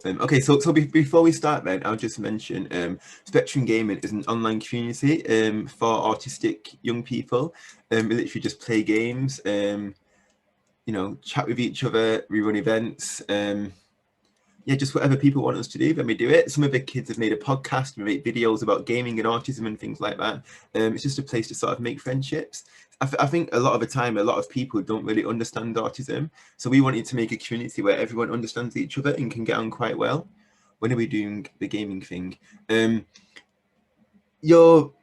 Okay, before we start, then I'll just mention Spectrum Gaming is an online community for autistic young people. We literally just play games, chat with each other. We run events. Just whatever people want us to do, then we do it. Some of the kids have made a podcast, we make videos about gaming and autism and things like that. It's just a place to sort of make friendships. I think a lot of the time, a lot of people don't really understand autism. So we wanted to make a community where everyone understands each other and can get on quite well. When are we doing the gaming thing? Your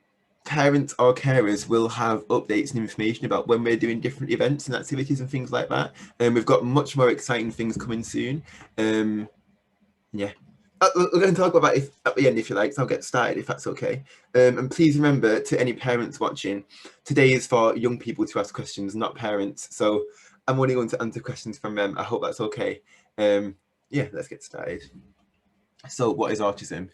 parents or carers will have updates and information about when we're doing different events and activities and things like that. We've got much more exciting things coming soon. Yeah, we're going to talk about it at the end if you like, so I'll get started if that's okay. And please remember, to any parents watching, today is for young people to ask questions, not parents. So I'm only going to answer questions from them. I hope that's okay. Let's get started. So what is autism?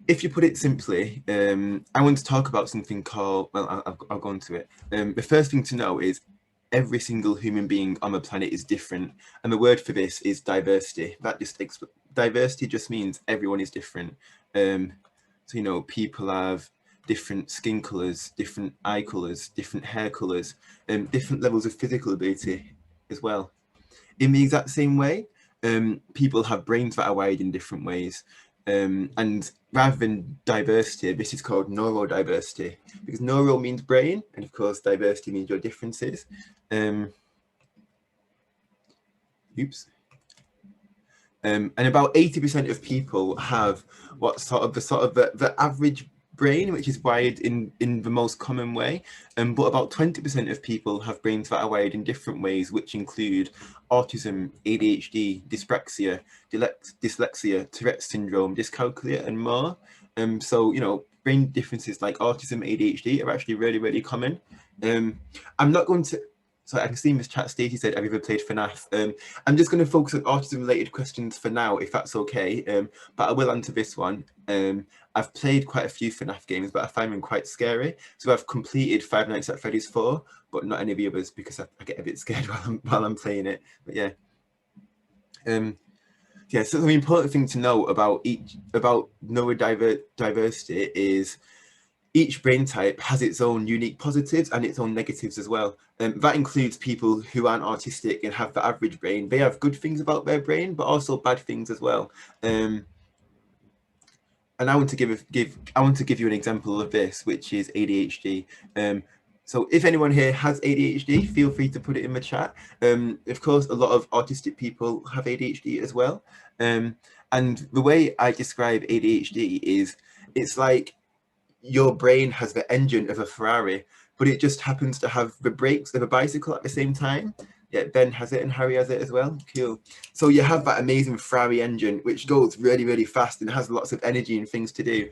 If you put it simply, I want to talk about something called, well, I'll go into it. The first thing to know is every single human being on the planet is different. And the word for this is diversity. Diversity just means everyone is different. People have different skin colors, different eye colors, different hair colors, different levels of physical ability as well. In the exact same way, people have brains that are wired in different ways. And rather than diversity, this is called neurodiversity, because neural means brain, and of course diversity means your differences. And about 80% of people have the average brain, which is wired in the most common way, but about 20% of people have brains that are wired in different ways, which include autism, ADHD, dyspraxia, dyslexia, Tourette's syndrome, dyscalculia, and more. Brain differences like autism, ADHD are actually really, really common. I'm not going to... So I can see in this chat, Stacey said, have you ever played FNAF? I'm just going to focus on autism-related questions for now, if that's okay. But I will answer this one. I've played quite a few FNAF games, but I find them quite scary. So I've completed Five Nights at Freddy's 4, but not any of the others because I get a bit scared while I'm playing it. But yeah. So the important thing to know about neurodiversity is each brain type has its own unique positives and its own negatives as well. That includes people who aren't autistic and have the average brain. They have good things about their brain, but also bad things as well. And I want to give you an example of this, which is ADHD. So if anyone here has ADHD, feel free to put it in the chat. Of course, a lot of autistic people have ADHD as well. And the way I describe ADHD is it's like your brain has the engine of a Ferrari, but it just happens to have the brakes of a bicycle at the same time. Yeah, Ben has it and Harry has it as well. Cool. So you have that amazing Ferrari engine, which goes really, really fast and has lots of energy and things to do.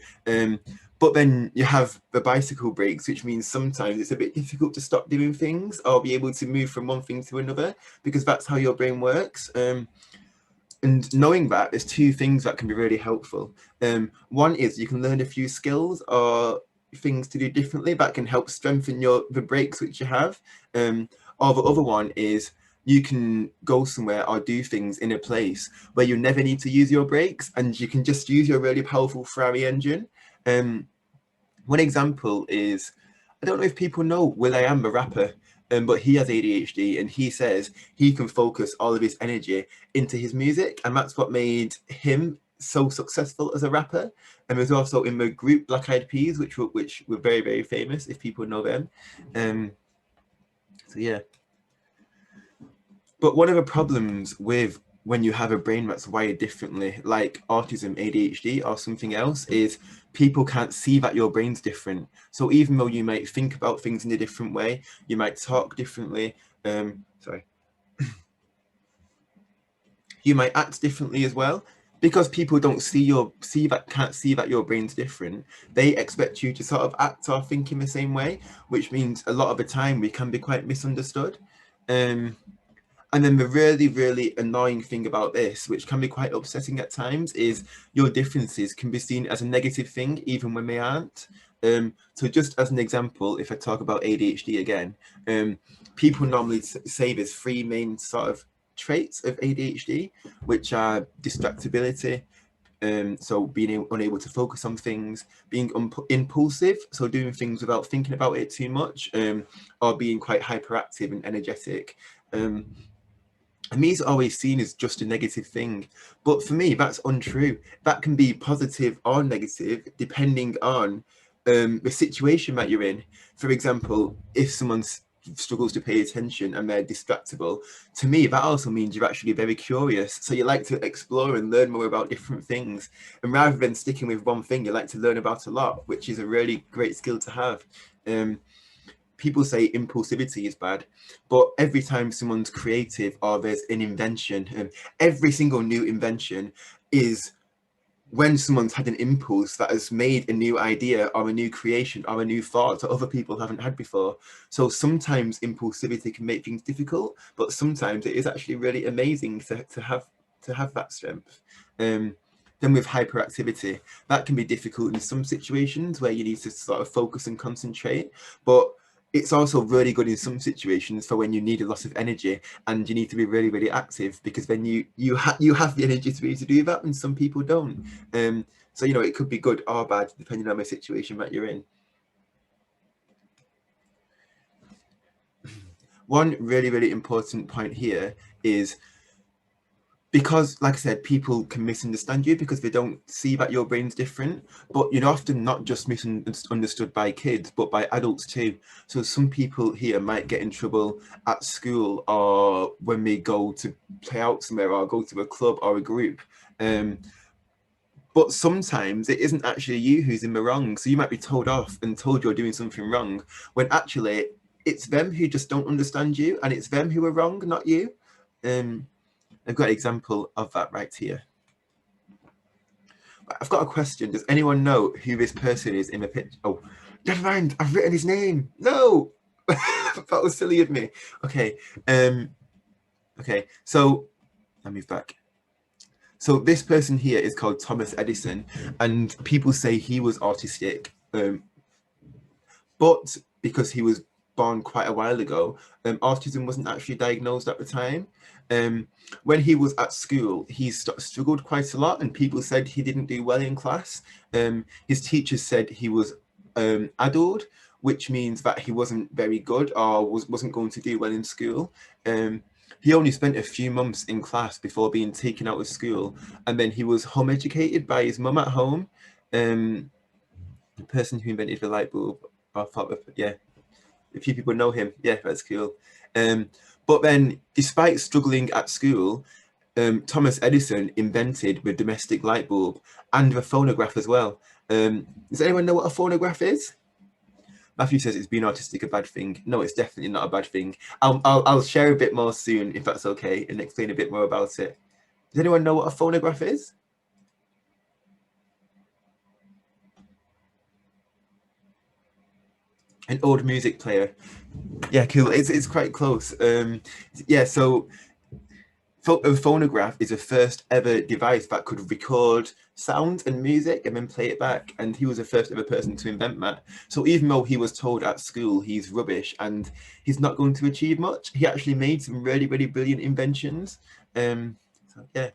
But then you have the bicycle brakes, which means sometimes it's a bit difficult to stop doing things or be able to move from one thing to another, because that's how your brain works. And knowing that, there's two things that can be really helpful. One is you can learn a few skills or things to do differently that can help strengthen the brakes which you have. Or the other one is you can go somewhere or do things in a place where you never need to use your brakes and you can just use your really powerful Ferrari engine. One example is, I don't know if people know will.i.am, the rapper, but he has ADHD and he says he can focus all of his energy into his music, and that's what made him so successful as a rapper. And he was also in the group Black Eyed Peas, which were very, very famous, if people know them. So yeah. But one of the problems with when you have a brain that's wired differently, like autism, ADHD, or something else, is people can't see that your brain's different. So even though you might think about things in a different way, you might talk differently, you might act differently as well. Because people don't can't see that your brain's different, they expect you to sort of act or think in the same way, which means a lot of the time we can be quite misunderstood. And then the really, really annoying thing about this, which can be quite upsetting at times, is your differences can be seen as a negative thing, even when they aren't. So just as an example, if I talk about ADHD again, people normally say there's three main sort of traits of ADHD, which are distractibility, so being unable to focus on things, being impulsive, so doing things without thinking about it too much, or being quite hyperactive and energetic. And these are always seen as just a negative thing. But for me, that's untrue. That can be positive or negative depending on the situation that you're in. For example, if someone struggles to pay attention and they're distractible, to me, that also means you're actually very curious. So you like to explore and learn more about different things. And rather than sticking with one thing, you like to learn about a lot, which is a really great skill to have. People say impulsivity is bad, but every time someone's creative or there's an invention, every single new invention is when someone's had an impulse that has made a new idea or a new creation or a new thought that other people haven't had before. So sometimes impulsivity can make things difficult, but sometimes it is actually really amazing to have that strength. Then with hyperactivity, that can be difficult in some situations where you need to sort of focus and concentrate, but it's also really good in some situations for when you need a lot of energy and you need to be really, really active, because then you have the energy to be able to do that, and some people don't. So it could be good or bad depending on the situation that you're in. One really, really important point here is, because, like I said, people can misunderstand you because they don't see that your brain's different, but you're often not just misunderstood by kids, but by adults too. So some people here might get in trouble at school or when they go to play out somewhere or go to a club or a group. But sometimes it isn't actually you who's in the wrong. So you might be told off and told you're doing something wrong, when actually it's them who just don't understand you, and it's them who are wrong, not you. I've got an example of that right here. I've got a question. Does anyone know who this person is in the picture? Oh, never mind. I've written his name. No, that was silly of me. Okay. Okay. So I'll move back. So this person here is called Thomas Edison, and people say he was autistic, but because he was born quite a while ago, autism wasn't actually diagnosed at the time. When he was at school, he struggled quite a lot, and people said he didn't do well in class. His teachers said he was addled, which means that he wasn't very good or wasn't going to do well in school. He only spent a few months in class before being taken out of school, and then he was home educated by his mum at home. The person who invented the light bulb, I thought, yeah, a few people know him. Yeah, that's cool. But then, despite struggling at school, Thomas Edison invented the domestic light bulb and the phonograph as well. Does anyone know what a phonograph is? Matthew says, it's being autistic a bad thing. No, it's definitely not a bad thing. I'll share a bit more soon, if that's okay, and explain a bit more about it. Does anyone know what a phonograph is? An old music player. Yeah, cool. It's quite close. Yeah, so a phonograph is the first ever device that could record sound and music and then play it back, and he was the first ever person to invent that. So even though he was told at school he's rubbish and he's not going to achieve much, he actually made some really, really brilliant inventions. So yeah.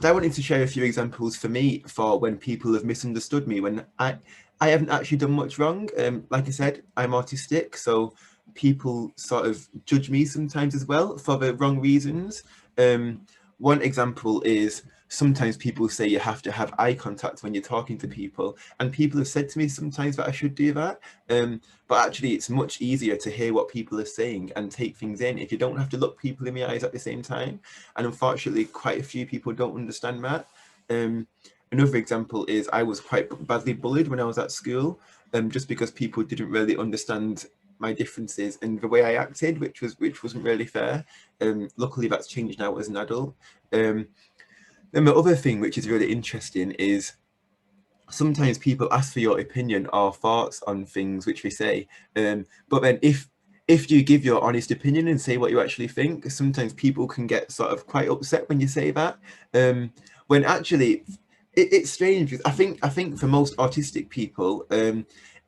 I wanted to share a few examples for me for when people have misunderstood me, when I haven't actually done much wrong. Like I said, I'm autistic, so people sort of judge me sometimes as well for the wrong reasons. One example is, sometimes people say you have to have eye contact when you're talking to people, and people have said to me sometimes that I should do that. But actually, it's much easier to hear what people are saying and take things in if you don't have to look people in the eyes at the same time. And unfortunately, quite a few people don't understand that. Another example is, I was quite badly bullied when I was at school, just because people didn't really understand my differences and the way I acted, which wasn't really fair. Luckily, that's changed now as an adult. Then the other thing, which is really interesting, is sometimes people ask for your opinion or thoughts on things which we say, but then if you give your honest opinion and say what you actually think, sometimes people can get sort of quite upset when you say that, when actually it's strange. I think for most autistic people,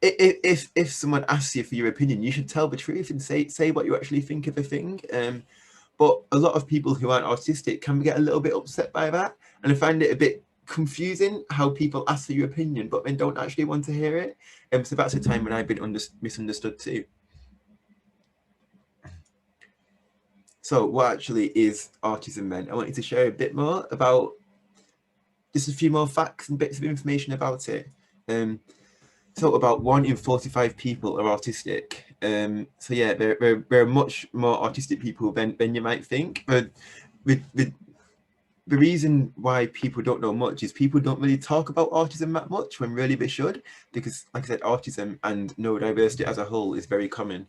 if someone asks you for your opinion, you should tell the truth and say what you actually think of a thing. But a lot of people who aren't autistic can get a little bit upset by that, and I find it a bit confusing how people ask for your opinion but then don't actually want to hear it. So that's a time when I've been misunderstood too. So what actually is autism then? I wanted to share a bit more about just a few more facts and bits of information about it. So about 1 in 45 people are autistic. So yeah, there are much more autistic people than you might think. But the reason why people don't know much is people don't really talk about autism that much when really they should, because like I said, autism and neurodiversity as a whole is very common.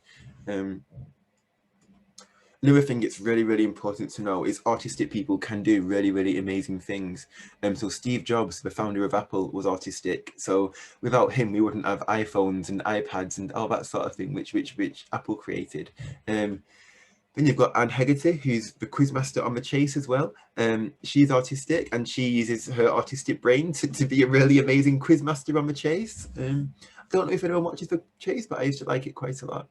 Another thing it's really important to know is autistic people can do really amazing things. So Steve Jobs, the founder of Apple, was autistic. So without him, we wouldn't have iPhones and iPads and all that sort of thing, which Apple created. Then you've got Anne Hegarty, who's the quizmaster on The Chase as well. She's autistic, and she uses her autistic brain to be a really amazing quizmaster on The Chase. I don't know if anyone watches The Chase, but I used to like it quite a lot.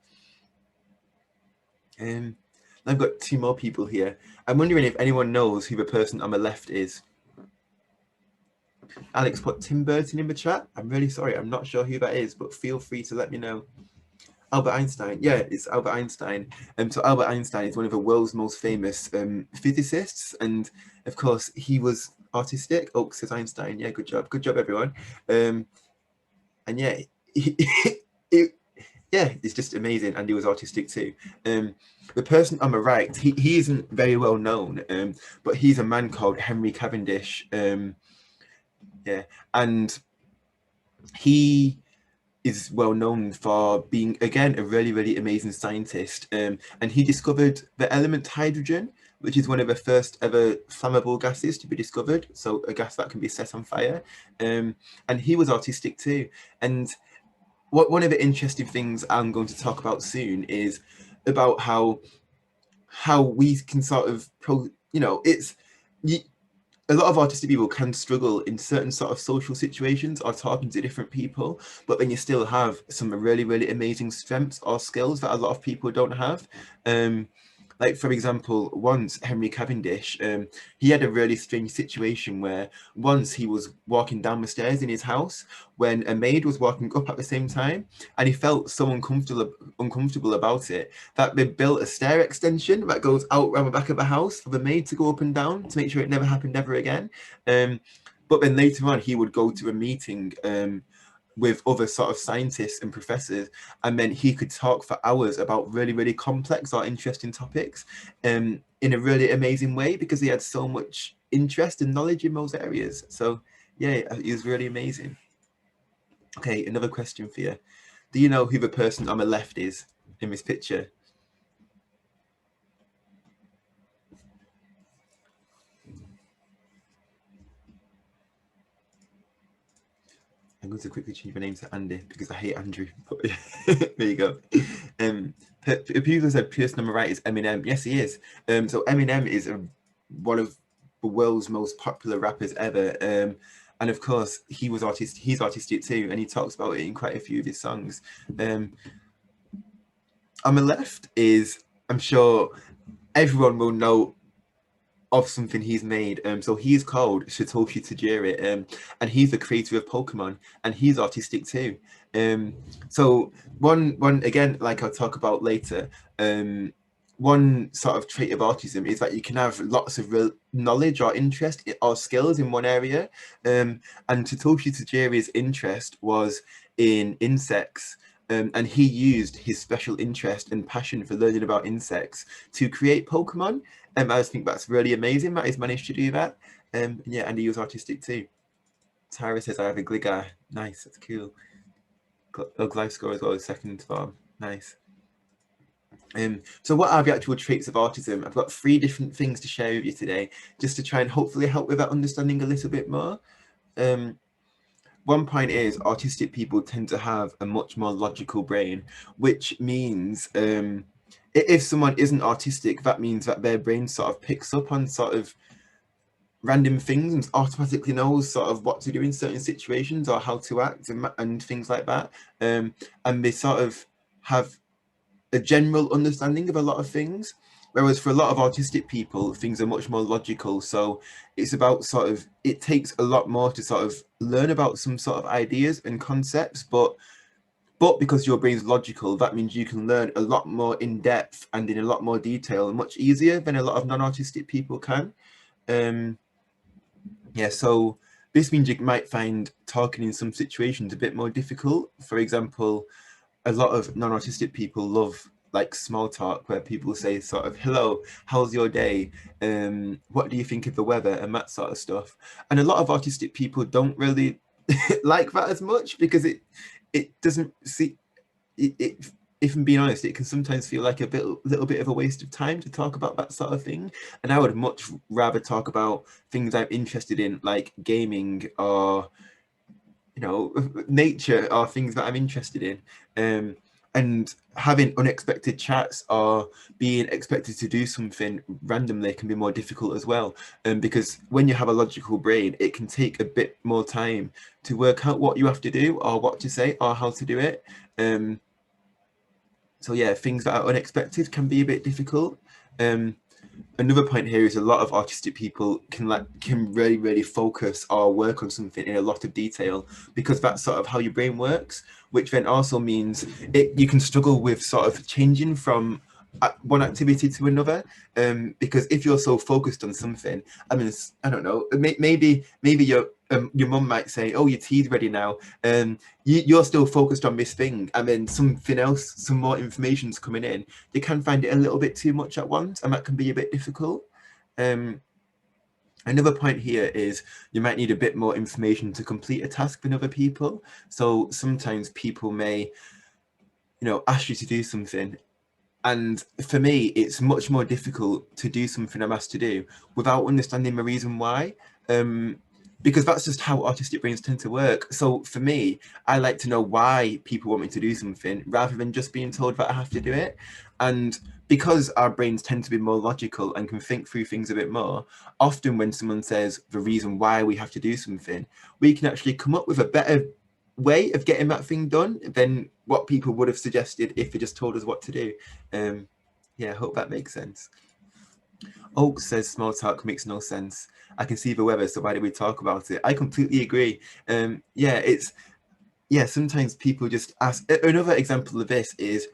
I've got 2 more people here. I'm wondering if anyone knows who the person on the left is. Alex put Tim Burton in the chat. I'm really sorry, I'm not sure who that is, but feel free to let me know. Albert Einstein. Yeah, it's Albert Einstein. So Albert Einstein is one of the world's most famous physicists, and of course he was autistic. Oh, says Einstein. Yeah, good job everyone. And yeah, yeah, it's just amazing, and he was autistic too. The person on the right, he isn't very well known, but he's a man called Henry Cavendish. Yeah, and he is well known for being, again, a really amazing scientist. And he discovered the element hydrogen, which is one of the first ever flammable gases to be discovered. So a gas that can be set on fire. And he was autistic too. And one of the interesting things I'm going to talk about soon is about how we can sort of it's a lot of autistic people can struggle in certain sort of social situations or talking to different people, but then you still have some really amazing strengths or skills that a lot of people don't have. Like, for example, once Henry Cavendish, he had a really strange situation where once he was walking down the stairs in his house when a maid was walking up at the same time, and he felt so uncomfortable about it that they built a stair extension that goes out around the back of the house for the maid to go up and down to make sure it never happened ever again. But then later on, he would go to a meeting with other sort of scientists and professors, and then he could talk for hours about really complex or interesting topics in a really amazing way because he had so much interest and knowledge in those areas. So yeah, it was really amazing. Okay, another question for you. Do you know who the person on the left is in this picture? I'm going to quickly change my name to Andy because I hate Andrew. There you go. People said person on the right is Eminem. Yes, he is. So Eminem is one of the world's most popular rappers ever. And of course, he was autistic. He's autistic too, and he talks about it in quite a few of his songs. On the left is, I'm sure everyone will know of something he's made. So he's called Satoshi Tajiri, and he's the creator of Pokemon, and he's autistic too. So one again, like I'll talk about later, one sort of trait of autism is that you can have lots of real knowledge or interest or skills in one area. And Satoshi Tajiri's interest was in insects. And he used his special interest and passion for learning about insects to create Pokemon. I just think that's really amazing that he's managed to do that. Yeah, and he was autistic too. Tyra says, I have a Gligar. Nice, that's cool. Got life score as well as second form. Nice. So what are the actual traits of autism? I've got 3 different things to share with you today, just to try and hopefully help with that understanding a little bit more. One point is autistic people tend to have a much more logical brain, which means if someone isn't autistic, that means that their brain sort of picks up on sort of random things and automatically knows sort of what to do in certain situations or how to act and things like that. And they sort of have a general understanding of a lot of things. Whereas for a lot of autistic people, things are much more logical. So it's about sort of, it takes a lot more to sort of learn about some sort of ideas and concepts, but because your brain's logical, that means you can learn a lot more in depth and in a lot more detail and much easier than a lot of non-autistic people can. Yeah, so this means you might find talking in some situations a bit more difficult. For example, a lot of non-autistic people love like small talk where people say sort of, hello, how's your day? What do you think of the weather? And that sort of stuff. And a lot of autistic people don't really like that as much because it doesn't see it, if I'm being honest, it can sometimes feel like little bit of a waste of time to talk about that sort of thing. And I would much rather talk about things I'm interested in, like gaming or, you know, nature or things that I'm interested in. And having unexpected chats or being expected to do something randomly can be more difficult as well. Because when you have a logical brain, it can take a bit more time to work out what you have to do or what to say or how to do it. So yeah, things that are unexpected can be a bit difficult. Another point here is a lot of autistic people can really focus or work on something in a lot of detail because that's sort of how your brain works, which then also means you can struggle with sort of changing from one activity to another, because if you're so focused on something, I mean, I don't know, maybe your mum might say, oh, your tea's ready now, you're still focused on this thing, and then something else, some more information's coming in. You can find it a little bit too much at once, and that can be a bit difficult. Another point here is you might need a bit more information to complete a task than other people. So sometimes people may, ask you to do something. And for me, it's much more difficult to do something I'm asked to do without understanding the reason why. Because that's just how autistic brains tend to work. So for me, I like to know why people want me to do something rather than just being told that I have to do it. And because our brains tend to be more logical and can think through things a bit more, often when someone says the reason why we have to do something, we can actually come up with a better way of getting that thing done than what people would have suggested if they just told us what to do. Yeah, I hope that makes sense. Oak says small talk makes no sense. I can see the weather, so why do we talk about it? I completely agree. Yeah, sometimes people just ask. Another example of this is,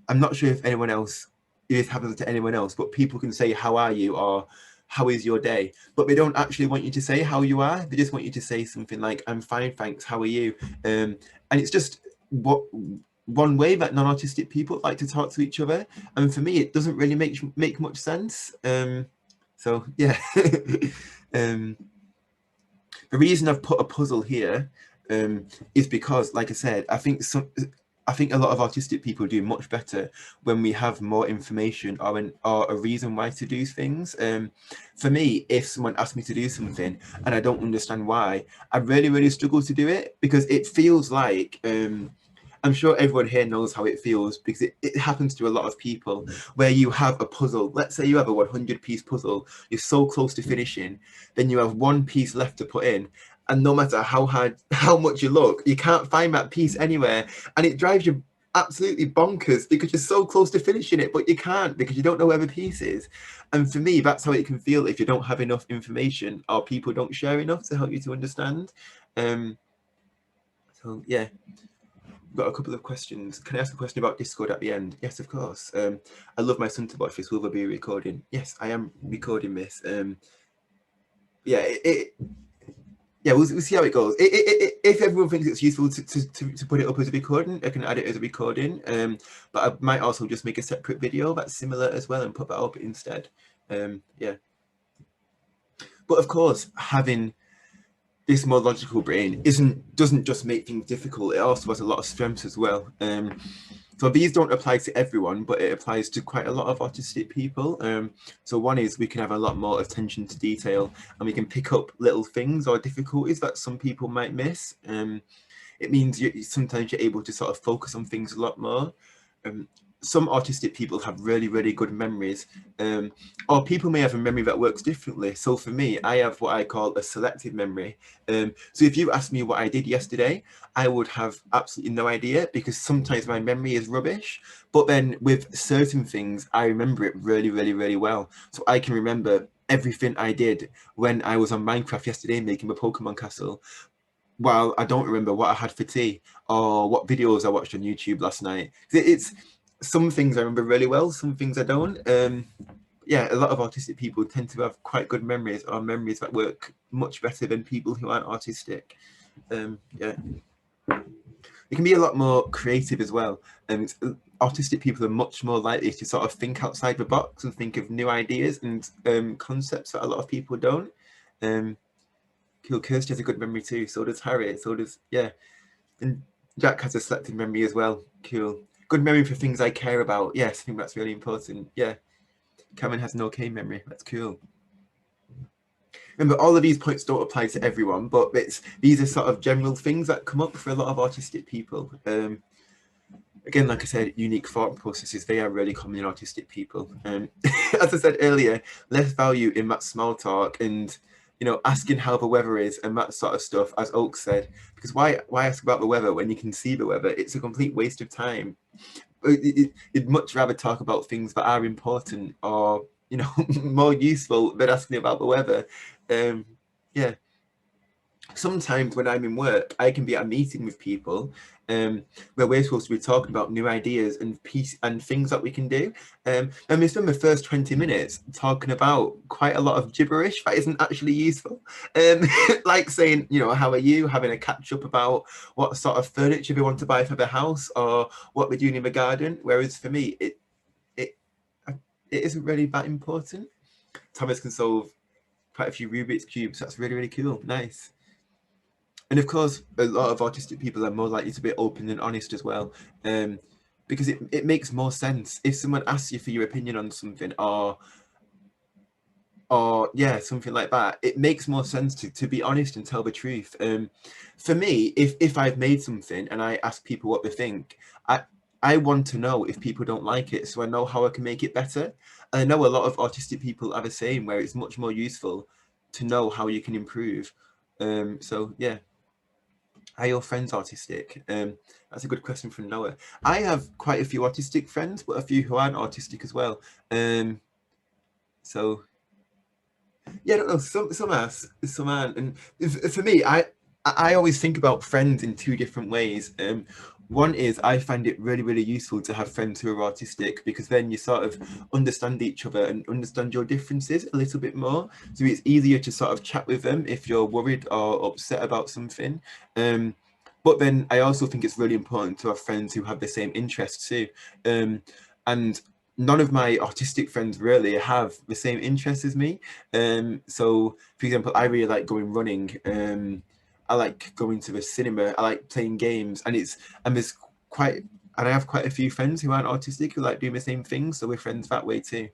I'm not sure if it happens to anyone else, but people can say, how are you? Or how is your day? But they don't actually want you to say how you are. They just want you to say something like, I'm fine, thanks, how are you? And it's just one way that non-autistic people like to talk to each other. And for me, it doesn't really make much sense. So yeah. The reason I've put a puzzle here is because, like I said, I think a lot of autistic people do much better when we have more information or a reason why to do things. For me, if someone asks me to do something and I don't understand why, I really struggle to do it because it feels like, I'm sure everyone here knows how it feels because it happens to a lot of people where you have a puzzle. Let's say you have a 100-piece puzzle, you're so close to finishing, then you have one piece left to put in. And no matter how much you look, you can't find that piece anywhere. And it drives you absolutely bonkers because you're so close to finishing it, but you can't because you don't know where the piece is. And for me, that's how it can feel if you don't have enough information or people don't share enough to help you to understand. So yeah. Got a couple of questions. Can I ask a question about Discord at the end? Yes, of course. I love my son to watch this. Will there be a recording? Yes, I am recording this. Yeah, we'll see how it goes. If everyone thinks it's useful to put it up as a recording, I can add it as a recording. But I might also just make a separate video that's similar as well and put that up instead. Yeah. But of course, having this more logical brain doesn't just make things difficult, it also has a lot of strengths as well. So these don't apply to everyone, but it applies to quite a lot of autistic people. So one is we can have a lot more attention to detail and we can pick up little things or difficulties that some people might miss. It means sometimes you're able to sort of focus on things a lot more. some autistic people have really, really good memories, or people may have a memory that works differently. So for me, I have what I call a selective memory. So if you asked me what I did yesterday, I would have absolutely no idea, because sometimes my memory is rubbish. But then with certain things, I remember it really, really, really well. So I can remember everything I did when I was on Minecraft yesterday making a Pokemon castle, while I don't remember what I had for tea or what videos I watched on YouTube last night. It's some things I remember really well, some things I don't. Yeah, a lot of autistic people tend to have quite good memories, or memories that work much better than people who aren't autistic. Yeah, it can be a lot more creative as well. Autistic people are much more likely to sort of think outside the box and think of new ideas and concepts that a lot of people don't. Cool. Kirsty has a good memory too. So does Harry. So does, yeah. And Jack has a selective memory as well. Cool. Good memory for things I care about. Yes, I think that's really important. Yeah. Cameron has an okay memory. That's cool. Remember, all of these points don't apply to everyone, but these are sort of general things that come up for a lot of autistic people. Again, like I said, unique thought processes, they are really common in autistic people. As I said earlier, less value in that small talk and, you know, asking how the weather is and that sort of stuff, as Oak said, because why ask about the weather when you can see the weather? It's a complete waste of time. You'd much rather talk about things that are important or, you know, more useful than asking about the weather. Yeah. Sometimes when I'm in work, I can be at a meeting with people where we're supposed to be talking about new ideas and things that we can do. And we spend the first 20 minutes talking about quite a lot of gibberish that isn't actually useful. Like saying, you know, how are you? Having a catch up about what sort of furniture we want to buy for the house or what we're doing in the garden. Whereas for me, it, it isn't really that important. Thomas can solve quite a few Rubik's cubes. That's really, really cool. Nice. And of course, a lot of autistic people are more likely to be open and honest as well, because it makes more sense if someone asks you for your opinion on something, or yeah, something like that. It makes more sense to be honest and tell the truth. For me, if I've made something and I ask people what they think, I want to know if people don't like it, so I know how I can make it better. And I know a lot of autistic people are the same, where it's much more useful to know how you can improve. So yeah. Are your friends autistic? That's a good question from Noah. I have quite a few autistic friends, but a few who aren't autistic as well. So yeah, I don't know. Some are, some aren't. And for me, I always think about friends in two different ways. One is I find it really, really useful to have friends who are autistic, because then you sort of understand each other and understand your differences a little bit more. So it's easier to sort of chat with them if you're worried or upset about something. But then I also think it's really important to have friends who have the same interests too. And none of my autistic friends really have the same interests as me. So, for example, I really like going running. I like going to the cinema. I like playing games, and there's quite and I have quite a few friends who aren't autistic who like doing the same thing. So we're friends that way too.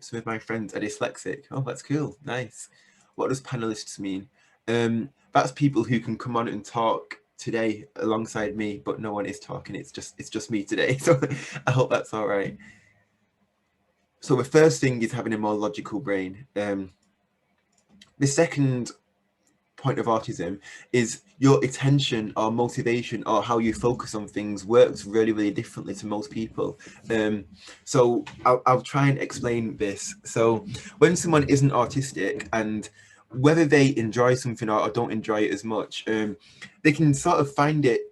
Some of my friends are dyslexic. Oh, that's cool. Nice. What does panelists mean? That's people who can come on and talk today alongside me, but no one is talking. It's just me today. So I hope that's all right. So the first thing is having a more logical brain. The second point of autism is your attention or motivation or how you focus on things works really, really differently to most people. So I'll try and explain this. So when someone isn't autistic, and whether they enjoy something or don't enjoy it as much, they can sort of find it,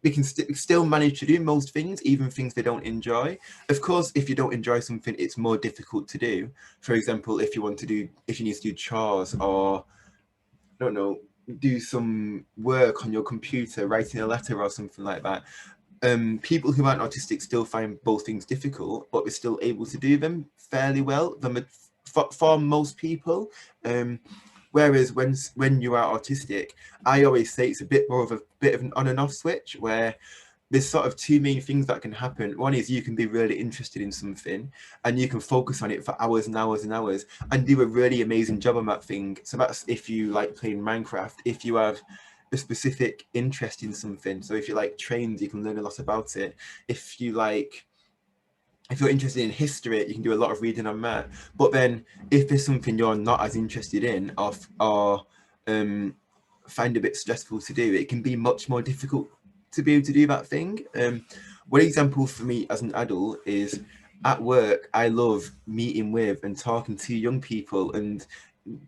they can still manage to do most things, even things they don't enjoy. Of course, if you don't enjoy something, it's more difficult to do. For example, if you need to do chores, or I don't know, do some work on your computer, writing a letter or something like that. People who aren't autistic still find both things difficult, but they're still able to do them fairly well for most people. Whereas when you are autistic, I always say it's a bit of an on and off switch, where there's sort of two main things that can happen. One is you can be really interested in something and you can focus on it for hours and hours and hours and do a really amazing job on that thing. So that's if you like playing Minecraft. If you have a specific interest in something. So if you like trains, you can learn a lot about it. If you're interested in history, you can do a lot of reading on that. But then if there's something you're not as interested in, or find a bit stressful to do, it can be much more difficult to be able to do that thing. One example for me as an adult is at work, I love meeting with and talking to young people and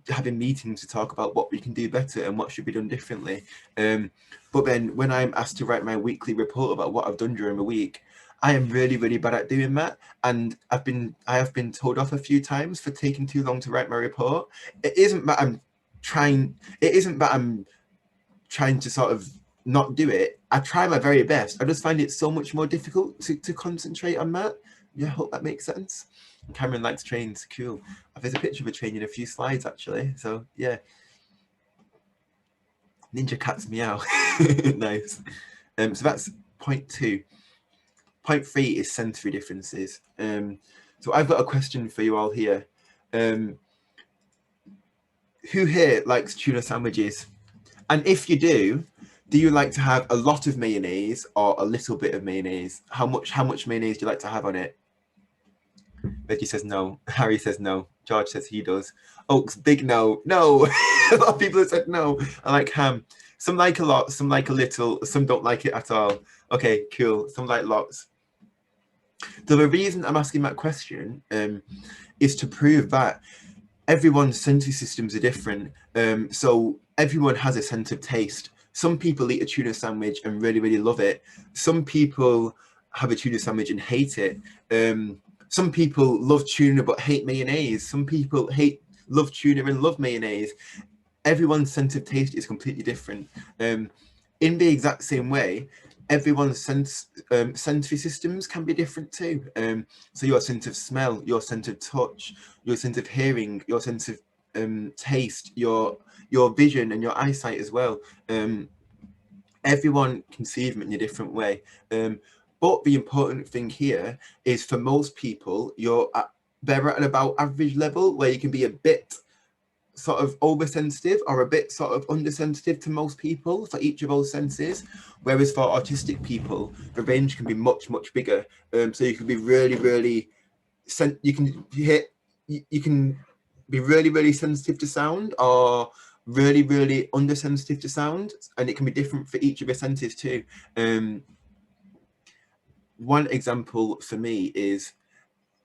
having meetings to talk about what we can do better and what should be done differently. But then when I'm asked to write my weekly report about what I've done during the week, I am really, really bad at doing that. And I have been told off a few times for taking too long to write my report. It isn't that I'm trying to sort of not do it. I try my very best. I just find it so much more difficult to concentrate on that. Yeah, I hope that makes sense. Cameron likes trains. Cool. There's a picture of a train in a few slides, actually. So, yeah. Ninja Cat's meow. Nice. So that's point 2. Point 3 is sensory differences. So I've got a question for you all here. Who here likes tuna sandwiches? And if you do you like to have a lot of mayonnaise or a little bit of mayonnaise? How much mayonnaise do you like to have on it? Becky says no. Harry says no. George says he does. Oaks, big no. No. A lot of people have said no. I like ham. Some like a lot, some like a little, some don't like it at all. Okay, cool. Some like lots. So the reason I'm asking that question is to prove that everyone's sensory systems are different. So everyone has a sense of taste. Some people eat a tuna sandwich and really, really love it. Some people have a tuna sandwich and hate it. Some people love tuna but hate mayonnaise. Some people love tuna and love mayonnaise. Everyone's sense of taste is completely different. In the exact same way, everyone's sensory systems can be different too. So your sense of smell, your sense of touch, your sense of hearing, your sense of taste, your vision and your eyesight as well. Everyone can see them in a different way. But the important thing here is for most people, they're at an about average level where you can be a bit sort of oversensitive or a bit sort of undersensitive to most people for each of those senses, whereas for autistic people the range can be much bigger. So you can be really you can be really sensitive to sound or really undersensitive to sound, and it can be different for each of your senses too. One example for me is,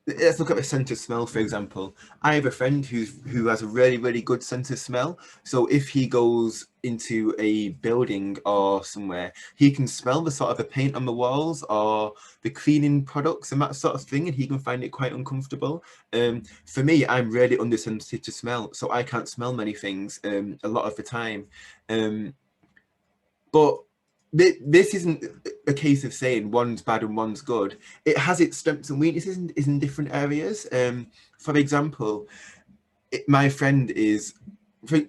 let's look at the sense of smell, for example. I have a friend who has a really good sense of smell. So if he goes into a building or somewhere, he can smell the sort of the paint on the walls or the cleaning products and that sort of thing, and he can find it quite uncomfortable. For me, I'm really undersensitive to smell, so I can't smell many things a lot of the time. But this isn't a case of saying one's bad and one's good. It has its strengths and weaknesses in different areas. For example, my friend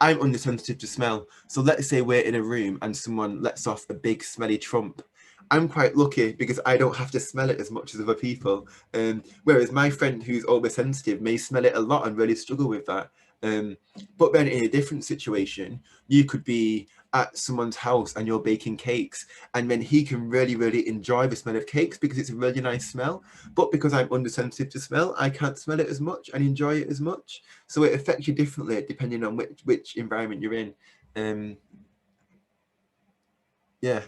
I'm undersensitive to smell. So let's say we're in a room and someone lets off a big smelly trump. I'm quite lucky because I don't have to smell it as much as other people. Whereas my friend who's oversensitive may smell it a lot and really struggle with that. But then in a different situation, you could be at someone's house and you're baking cakes, and then he can really enjoy the smell of cakes because it's a really nice smell. But because I'm undersensitive to smell, I can't smell it as much and enjoy it as much. So it affects you differently depending on which environment you're in. Yeah.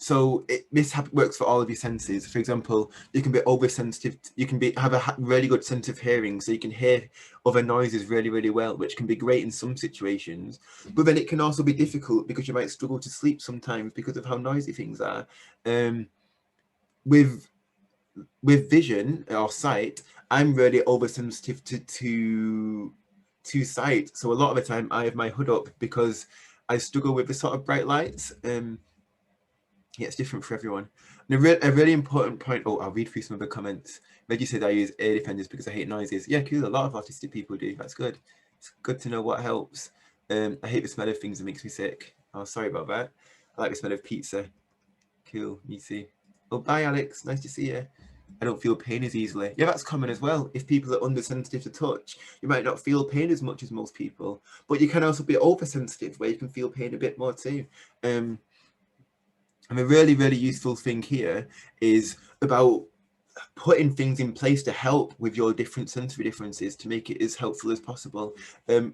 So this works for all of your senses. For example, you can be oversensitive. You can have a really good sense of hearing, so you can hear other noises really well, which can be great in some situations. But then it can also be difficult because you might struggle to sleep sometimes because of how noisy things are. With vision or sight, I'm really oversensitive to sight. So a lot of the time, I have my hood up because I struggle with the sort of bright lights. Yeah, it's different for everyone. And a really important point. Oh, I'll read through some of the comments. Reggie said I use ear defenders because I hate noises. Yeah, cool. A lot of autistic people do. That's good. It's good to know what helps. I hate the smell of things that makes me sick. Oh, sorry about that. I like the smell of pizza. Cool. Me too. Oh, bye, Alex. Nice to see you. I don't feel pain as easily. Yeah, that's common as well. If people are undersensitive to touch, you might not feel pain as much as most people, but you can also be oversensitive where you can feel pain a bit more too. And a really, really useful thing here is about putting things in place to help with your different sensory differences to make it as helpful as possible.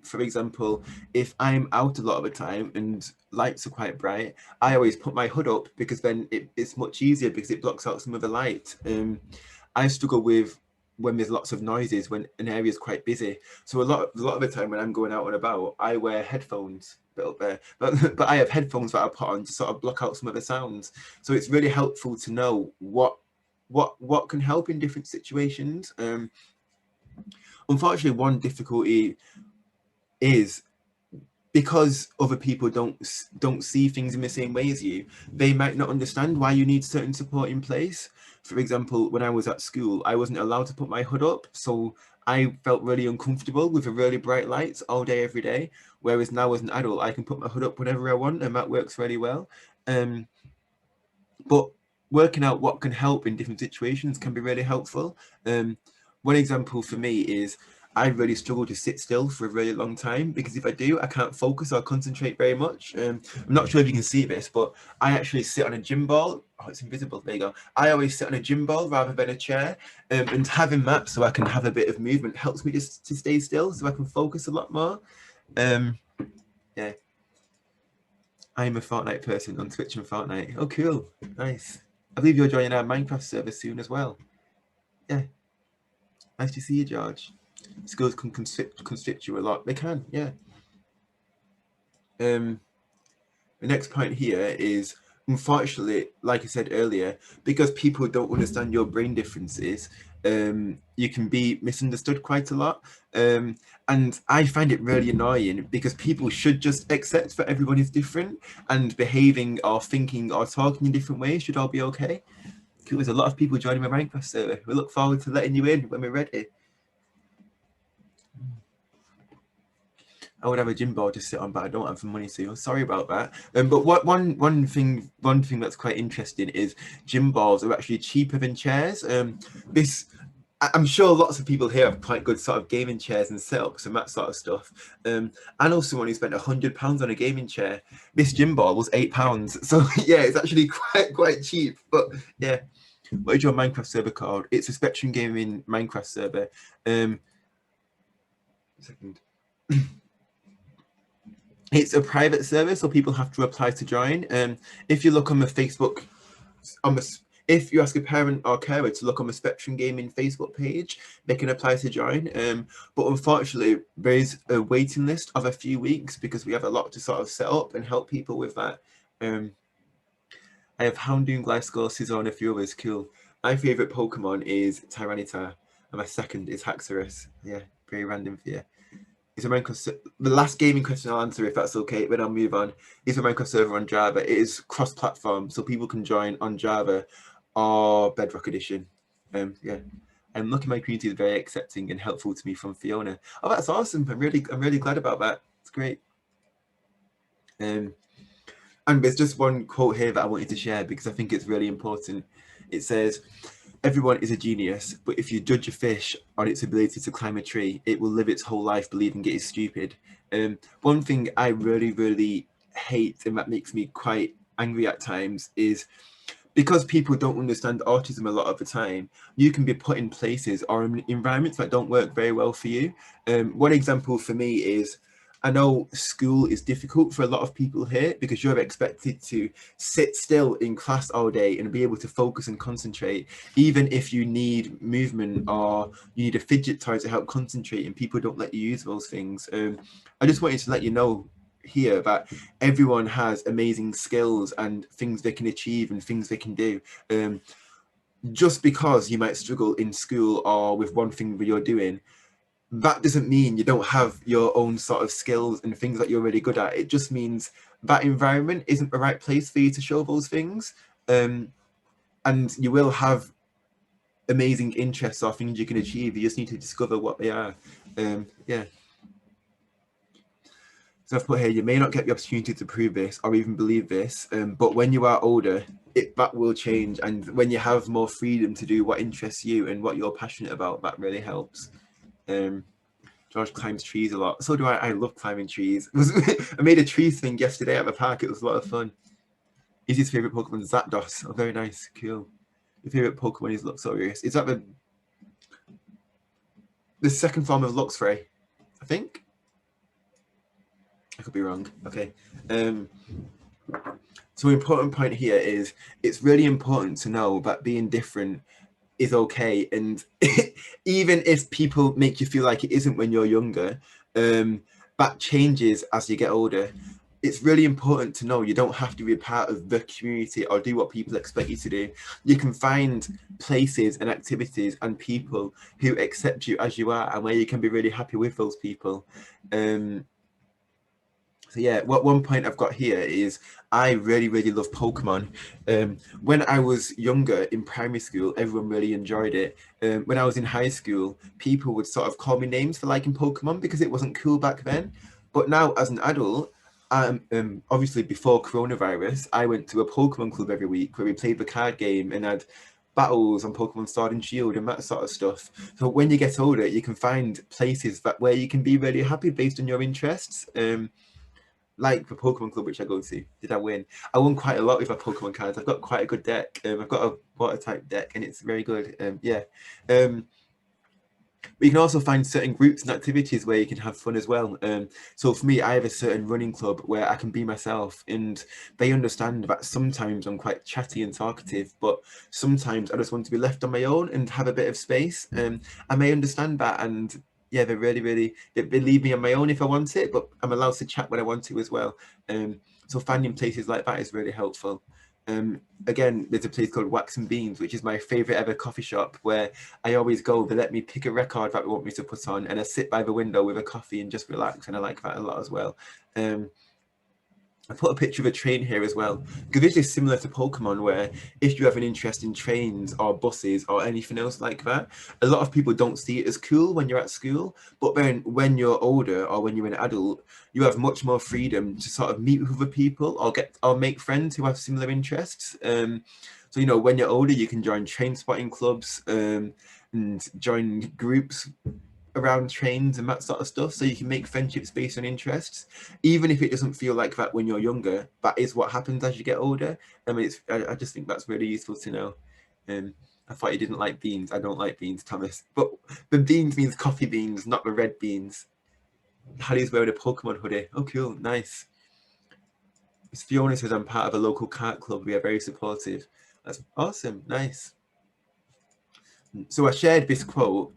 For example, if I'm out a lot of the time and lights are quite bright, I always put my hood up because then it's much easier because it blocks out some of the light. I struggle with when there's lots of noises, when an area is quite busy. So a lot of the time when I'm going out and about, I wear headphones built there, but I have headphones that I put on to sort of block out some of the sounds. So it's really helpful to know what can help in different situations. Unfortunately, one difficulty is because other people don't see things in the same way as you, they might not understand why you need certain support in place. For example, when I was at school, I wasn't allowed to put my hood up, so I felt really uncomfortable with the really bright lights all day, every day. Whereas now as an adult, I can put my hood up whenever I want, and that works really well. But working out what can help in different situations can be really helpful. One example for me is I really struggle to sit still for a really long time because if I do, I can't focus or concentrate very much. I'm not sure if you can see this, but I actually sit on a gym ball. Oh, it's invisible. There you go. I always sit on a gym ball rather than a chair, and having that so I can have a bit of movement helps me just to stay still so I can focus a lot more. Yeah, I'm a Fortnite person on Twitch and Fortnite. Oh, cool. Nice. I believe you're joining our Minecraft server soon as well. Yeah. Nice to see you, George. Skills can constrict you a lot. They can, yeah. The next point here is, unfortunately, like I said earlier, because people don't understand your brain differences, you can be misunderstood quite a lot. And I find it really annoying because people should just accept that everyone is different and behaving or thinking or talking in different ways should all be okay. There's a lot of people joining my Minecraft server. We look forward to letting you in when we're ready. I would have a gym ball to sit on, but I don't have the money to. Sorry about that. But one thing that's quite interesting is gym balls are actually cheaper than chairs. I'm sure lots of people here have quite good sort of gaming chairs and setups and that sort of stuff. I know someone who spent £100 on a gaming chair. This gym ball was £8. So yeah, it's actually quite cheap. But yeah, what is your Minecraft server called? It's a Spectrum Gaming Minecraft server. Second. It's a private service, so people have to apply to join. If you look on the Facebook, if you ask a parent or carer to look on the Spectrum Gaming Facebook page, they can apply to join. But unfortunately, there is a waiting list of a few weeks because we have a lot to sort of set up and help people with that. I have Houndoom, Gliscor, Scizor, and a few others. Cool. My favourite Pokemon is Tyranitar, and my second is Haxorus. Yeah, very random for you. Is a Minecraft the last gaming question I'll answer if that's okay, then I'll move on. Is a Minecraft server on Java? It is cross-platform, so people can join on Java or Bedrock Edition. Yeah. I'm lucky my community is very accepting and helpful to me from Fiona. Oh, that's awesome. I'm really glad about that. It's great. And there's just one quote here that I wanted to share because I think it's really important. It says, everyone is a genius, but if you judge a fish on its ability to climb a tree, it will live its whole life believing it is stupid. One thing I really hate and that makes me quite angry at times is because people don't understand autism a lot of the time, you can be put in places or in environments that don't work very well for you. One example for me is, I know school is difficult for a lot of people here because you're expected to sit still in class all day and be able to focus and concentrate, even if you need movement or you need a fidget toy to help concentrate and people don't let you use those things. I just wanted to let you know here that everyone has amazing skills and things they can achieve and things they can do. Just because you might struggle in school or with one thing that you're doing, that doesn't mean you don't have your own sort of skills and things that you're really good at. It just means that environment isn't the right place for you to show those things. And you will have amazing interests or things you can achieve. You just need to discover what they are. Yeah. So I've put here, you may not get the opportunity to prove this or even believe this, but when you are older, that will change. And when you have more freedom to do what interests you and what you're passionate about, that really helps. George climbs trees a lot. So do I. I love climbing trees. I made a tree thing yesterday at the park. It was a lot of fun. Is his favorite Pokemon Zapdos? Oh, very nice. Cool. Your favorite Pokemon is Luxurious. Is that the second form of Luxray? I think. I could be wrong. Okay. So an important point here is it's really important to know that being different is okay, and even if people make you feel like it isn't when you're younger, that changes as you get older. It's really important to know you don't have to be a part of the community or do what people expect you to do. You can find places and activities and people who accept you as you are, and where you can be really happy with those people. So yeah, what one point I've got here is I really, really love Pokemon. When I was younger in primary school, everyone really enjoyed it. When I was in high school, people would sort of call me names for liking Pokemon because it wasn't cool back then. But now, as an adult, obviously before coronavirus, I went to a Pokemon club every week where we played the card game and had battles on Pokemon Sword and Shield and that sort of stuff. So when you get older, you can find places where you can be really happy based on your interests. Like the Pokemon Club, which I go to. Did I win? I won quite a lot with my Pokemon cards. I've got quite a good deck. I've got a water type deck, and it's very good. Yeah. But you can also find certain groups and activities where you can have fun as well. So for me, I have a certain running club where I can be myself, and they understand that sometimes I'm quite chatty and talkative, but sometimes I just want to be left on my own and have a bit of space. I may understand that, and yeah, they really, really they leave me on my own if I want it, but I'm allowed to chat when I want to as well. So finding places like that is really helpful. Again, there's a place called Wax and Beans, which is my favorite ever coffee shop where I always go. They let me pick a record that they want me to put on, and I sit by the window with a coffee and just relax. And I like that a lot as well. I put a picture of a train here as well, because this is similar to Pokemon, where if you have an interest in trains or buses or anything else like that, a lot of people don't see it as cool when you're at school. But then when you're older or when you're an adult, you have much more freedom to sort of meet with other people or make friends who have similar interests. So when you're older, you can join train spotting clubs and join groups around trains and that sort of stuff, so you can make friendships based on interests, even if it doesn't feel like that when you're younger. That is what happens as you get older. I mean, I just think that's really useful to know. I thought you didn't like beans. I don't like beans, Thomas, but the beans means coffee beans, not the red beans. Harry's wearing a Pokemon hoodie. Oh cool, nice. Fiona says I'm part of a local kart club. We are very supportive. That's awesome. Nice. So I shared this quote,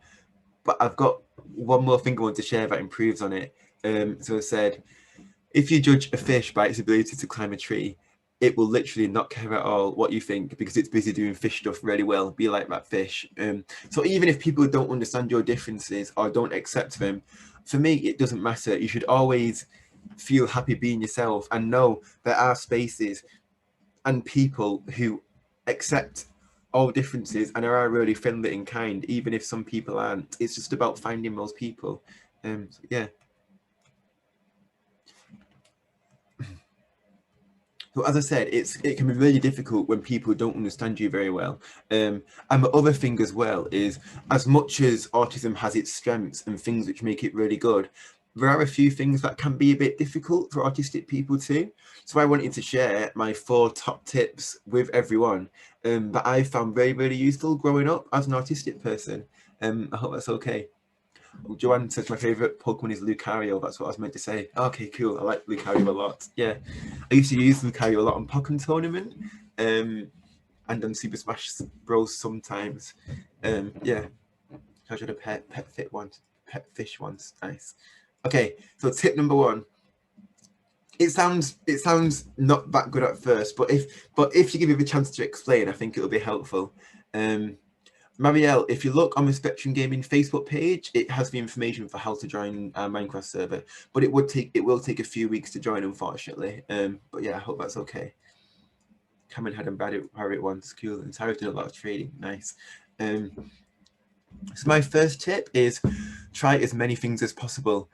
but I've got one more thing I want to share that improves on it. So I said, if you judge a fish by its ability to climb a tree, it will literally not care at all what you think because it's busy doing fish stuff really well. Be like that fish. So even if people don't understand your differences or don't accept them, for me, it doesn't matter. You should always feel happy being yourself and know there are spaces and people who accept all differences and are really friendly and kind, even if some people aren't. It's just about finding those people. So yeah. So as I said, it can be really difficult when people don't understand you very well. And the other thing as well is, as much as autism has its strengths and things which make it really good, there are a few things that can be a bit difficult for autistic people too. So I wanted to share my 4 top tips with everyone that I found very, very useful growing up as an autistic person. I hope that's okay. Joanne says my favourite Pokemon is Lucario. That's what I was meant to say. Okay, cool. I like Lucario a lot. Yeah. I used to use Lucario a lot on Pokken Tournament and on Super Smash Bros sometimes. Yeah. I had a pet fit once. Pet fish once. Nice. Okay, so tip number 1. It sounds not that good at first, but if you give me the chance to explain, I think it'll be helpful. Marielle, if you look on the Spectrum Gaming Facebook page, it has the information for how to join our Minecraft server, but it will take a few weeks to join, unfortunately. But yeah, I hope that's okay. Cameron had pirate once, cool, and Tyra's doing a lot of trading, nice. So my first tip is try as many things as possible.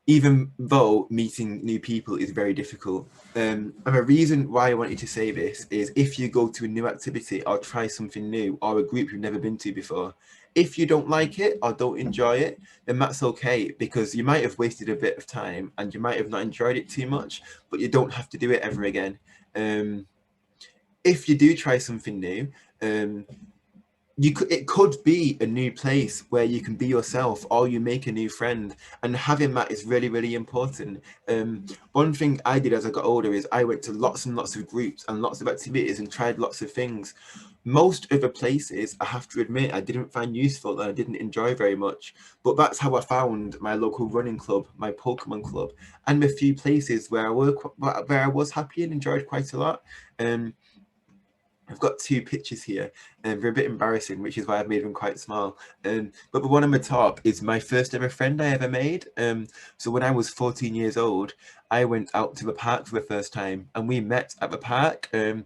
even though meeting new people is very difficult. And the reason why I wanted to say this is if you go to a new activity or try something new or a group you've never been to before, if you don't like it or don't enjoy it, then that's okay, because you might have wasted a bit of time and you might have not enjoyed it too much, but you don't have to do it ever again. If you do try something new, it could be a new place where you can be yourself or you make a new friend, and having that is really, really important. One thing I did as I got older is I went to lots and lots of groups and lots of activities and tried lots of things. Most of the places, I have to admit, I didn't find useful and I didn't enjoy very much, but that's how I found my local running club, my Pokemon club, and a few places where I was happy and enjoyed quite a lot. um, I've got two pictures here, and they're a bit embarrassing, which is why I've made them quite small. But the one on the top is my first ever friend I ever made. So when I was 14 years old, I went out to the park for the first time, and we met at the park and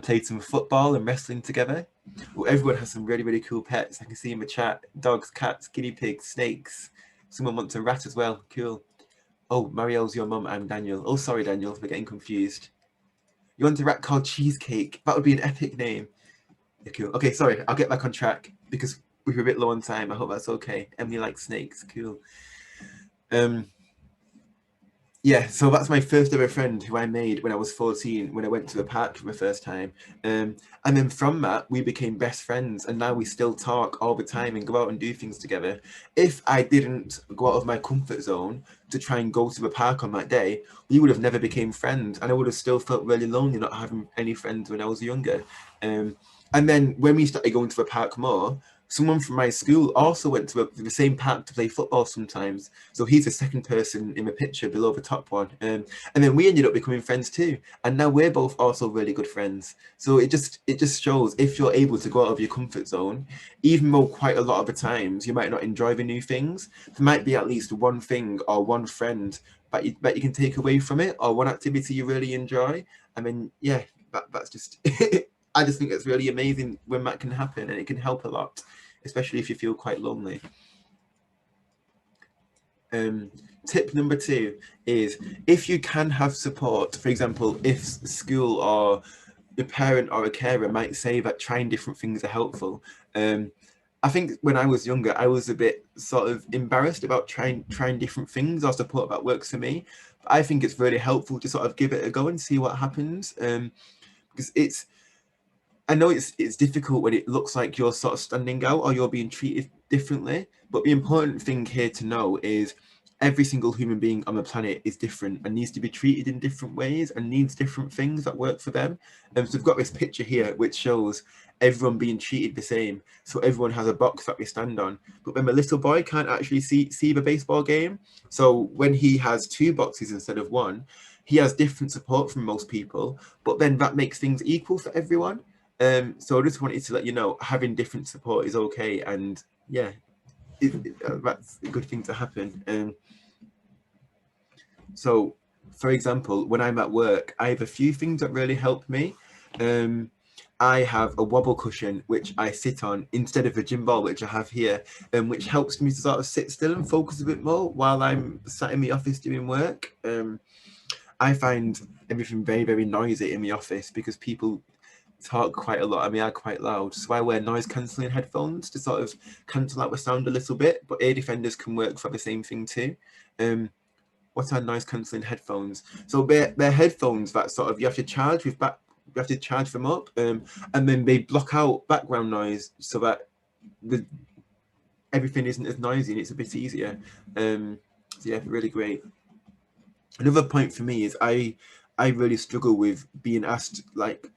played some football and wrestling together. Well, everyone has some really, really cool pets. I can see in the chat: dogs, cats, guinea pigs, snakes. Someone wants a rat as well. Cool. Oh, Marielle's your mum. I'm Daniel. Oh, sorry, Daniel, for getting confused. You want a rat called Cheesecake? That would be an epic name. Yeah, cool. Okay, sorry, I'll get back on track because we were a bit low on time. I hope that's okay. Emily likes snakes. Cool. Um, yeah, so that's my first ever friend who I made when I was 14 when I went to the park for the first time. And then from that, we became best friends, and now we still talk all the time and go out and do things together. If I didn't go out of my comfort zone to try and go to the park on that day, we would have never became friends, and I would have still felt really lonely not having any friends when I was younger. And then when we started going to the park more, someone from my school also went to the same park to play football sometimes. So he's the second person in the picture below the top one. And then we ended up becoming friends too. And now we're both also really good friends. So it just shows if you're able to go out of your comfort zone, even though quite a lot of the times you might not enjoy the new things, there might be at least one thing or one friend that you can take away from it, or one activity you really enjoy. And then yeah, that's just I just think it's really amazing when that can happen, and it can help a lot, especially if you feel quite lonely. Tip number 2 is if you can have support. For example, if school or a parent or a carer might say that trying different things are helpful. I think when I was younger, I was a bit sort of embarrassed about trying different things or support that works for me. But I think it's really helpful to sort of give it a go and see what happens. Because I know it's difficult when it looks like you're sort of standing out or you're being treated differently, but the important thing here to know is every single human being on the planet is different and needs to be treated in different ways and needs different things that work for them. And so we've got this picture here which shows everyone being treated the same. So everyone has a box that they stand on. But then the little boy can't actually see the baseball game. So when he has 2 boxes instead of 1, he has different support from most people, but then that makes things equal for everyone. So I just wanted to let you know having different support is okay, and yeah, that's a good thing to happen. So, for example, when I'm at work, I have a few things that really help me. I have a wobble cushion which I sit on instead of a gym ball which I have here, which helps me to sort of sit still and focus a bit more while I'm sat in the office doing work. I find everything very, very noisy in the office because people talk quite a lot. I mean, I'm quite loud, so I wear noise cancelling headphones to sort of cancel out the sound a little bit. But ear defenders can work for the same thing too. What are noise cancelling headphones? So they're headphones that sort of you have to charge with back. You have to charge them up, and then they block out background noise so that the everything isn't as noisy and it's a bit easier. So yeah, really great. Another point for me is I really struggle with being asked like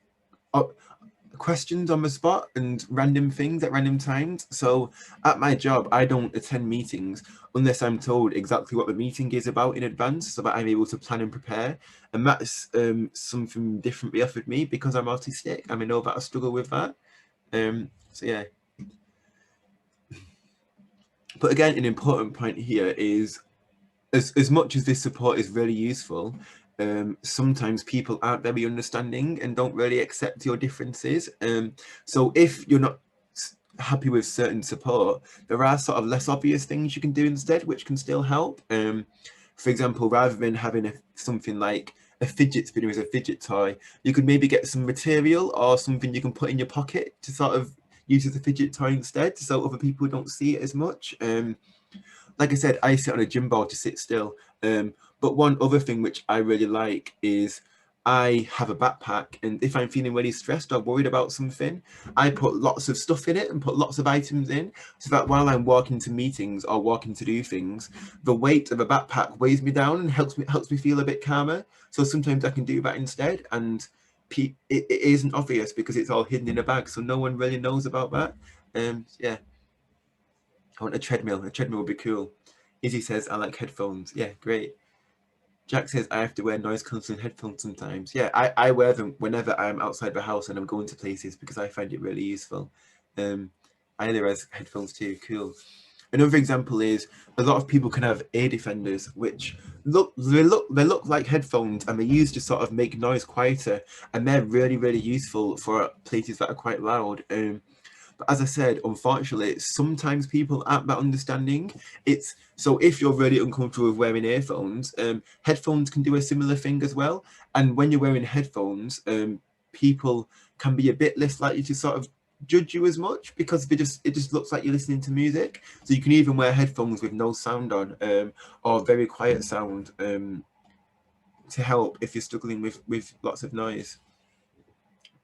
questions on the spot and random things at random times. So at my job, I don't attend meetings unless I'm told exactly what the meeting is about in advance so that I'm able to plan and prepare. And that's something different they offered me because I'm autistic, and I know that I struggle with that. So yeah. But again, an important point here is as much as this support is really useful, sometimes people aren't very understanding and don't really accept your differences. So if you're not happy with certain support, there are sort of less obvious things you can do instead, which can still help. For example, rather than having something like a fidget spinner as a fidget toy, you could maybe get some material or something you can put in your pocket to sort of use as a fidget toy instead, so other people don't see it as much. Like I said, I sit on a gym ball to sit still. But one other thing which I really like is I have a backpack, and if I'm feeling really stressed or worried about something, I put lots of stuff in it and put lots of items in, so that while I'm walking to meetings or walking to do things, the weight of a backpack weighs me down and helps me feel a bit calmer. So sometimes I can do that instead, and it isn't obvious because it's all hidden in a bag, so no one really knows about that. Yeah. I want a treadmill. A treadmill would be cool. Izzy says, I like headphones. Yeah, great. Jack says, I have to wear noise cancelling headphones sometimes. Yeah, I wear them whenever I'm outside the house and I'm going to places because I find it really useful. I wear headphones too. Cool. Another example is a lot of people can have ear defenders, which look like headphones, and they're used to sort of make noise quieter, and they're really useful for places that are quite loud. But as I said, unfortunately, sometimes people aren't that understanding. It's so if you're really uncomfortable with wearing earphones, headphones can do a similar thing as well. And when you're wearing headphones, people can be a bit less likely to sort of judge you as much because it just looks like you're listening to music. So you can even wear headphones with no sound on, or very quiet sound, to help if you're struggling with lots of noise.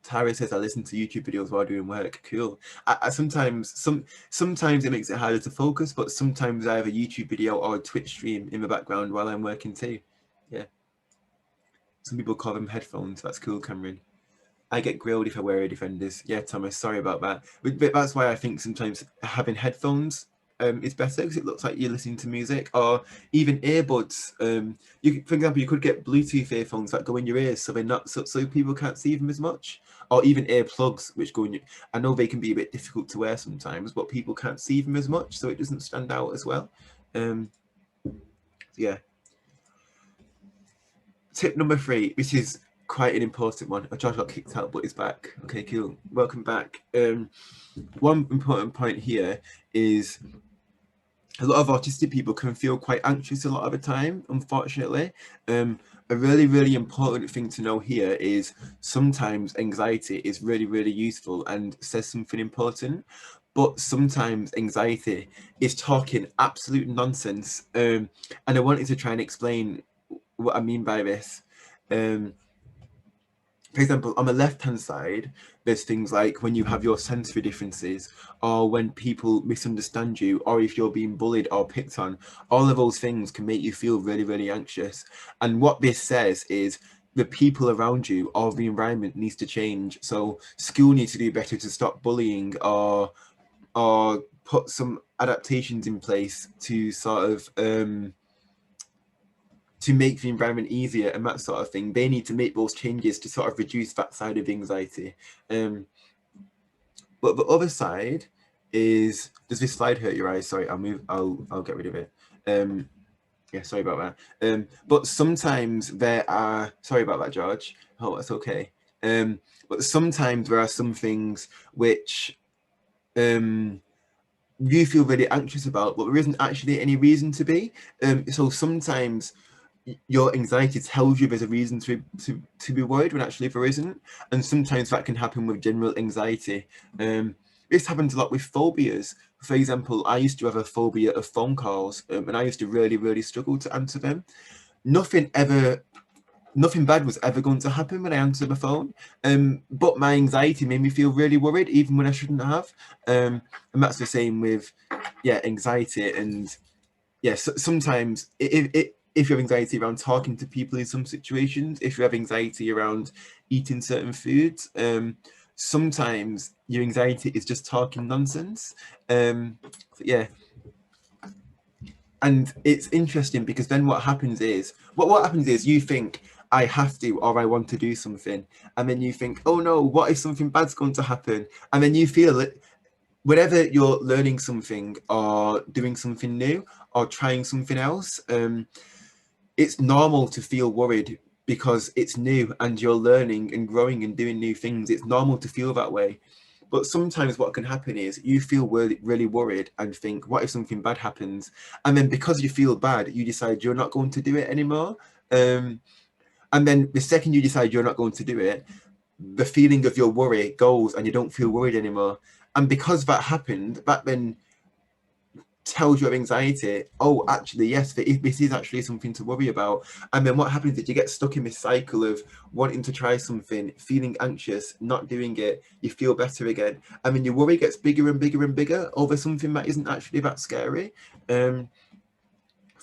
Tara says I listen to YouTube videos while doing work. Cool. I sometimes it makes it harder to focus, but sometimes I have a YouTube video or a Twitch stream in the background while I'm working too. Yeah. Some people call them headphones. That's cool, Cameron. I get grilled if I wear ear defenders. Yeah, Thomas, sorry about that. But that's why I think sometimes having headphones is better because it looks like you're listening to music, or even earbuds. For example, you could get Bluetooth earphones that go in your ears, so they're not so people can't see them as much, or even earplugs which go in your. I know they can be a bit difficult to wear sometimes, but people can't see them as much, so it doesn't stand out as well. Yeah. Tip number 3, which is quite an important one. Josh got kicked out, but he's back. Okay, cool. Welcome back. One important point here is a lot of autistic people can feel quite anxious a lot of the time, unfortunately. A really important thing to know here is sometimes anxiety is really useful and says something important, but sometimes anxiety is talking absolute nonsense. And I wanted to try and explain what I mean by this. For example, on the left-hand side, there's things like when you have your sensory differences, or when people misunderstand you, or if you're being bullied or picked on. All of those things can make you feel really anxious. And what this says is the people around you or the environment needs to change. So school needs to do better to stop bullying, or put some adaptations in place to sort of to make the environment easier and that sort of thing. They need to make those changes to sort of reduce that side of the anxiety. But the other side is, does this slide hurt your eyes? Sorry, I'll get rid of it. Yeah, sorry about that. But sometimes there are, sorry about that, George. Oh, that's okay. But sometimes there are some things which you feel really anxious about, but there isn't actually any reason to be. So sometimes your anxiety tells you there's a reason to be worried when actually there isn't, and sometimes that can happen with general anxiety. This happens a lot with phobias. For example, I used to have a phobia of phone calls, and I used to really struggle to answer them. Nothing bad was ever going to happen when I answered the phone, but my anxiety made me feel really worried even when I shouldn't have. And that's the same with anxiety. And sometimes if you have anxiety around talking to people in some situations, if you have anxiety around eating certain foods, sometimes your anxiety is just talking nonsense. Yeah. And it's interesting because then what happens is you think, I have to, or I want to do something, and then you think, oh no, what if something bad's going to happen? And then you feel it whenever you're learning something or doing something new or trying something else. It's normal to feel worried because it's new and you're learning and growing and doing new things. It's normal to feel that way. But sometimes what can happen is you feel really, really worried and think, what if something bad happens? And then because you feel bad, you decide you're not going to do it anymore. And then the second you decide you're not going to do it, the feeling of your worry goes and you don't feel worried anymore. And because that happened, that then tells your anxiety, oh, actually, yes, this is actually something to worry about. And then what happens is you get stuck in this cycle of wanting to try something, feeling anxious, not doing it, you feel better again. And then your worry gets bigger and bigger and bigger over something that isn't actually that scary. For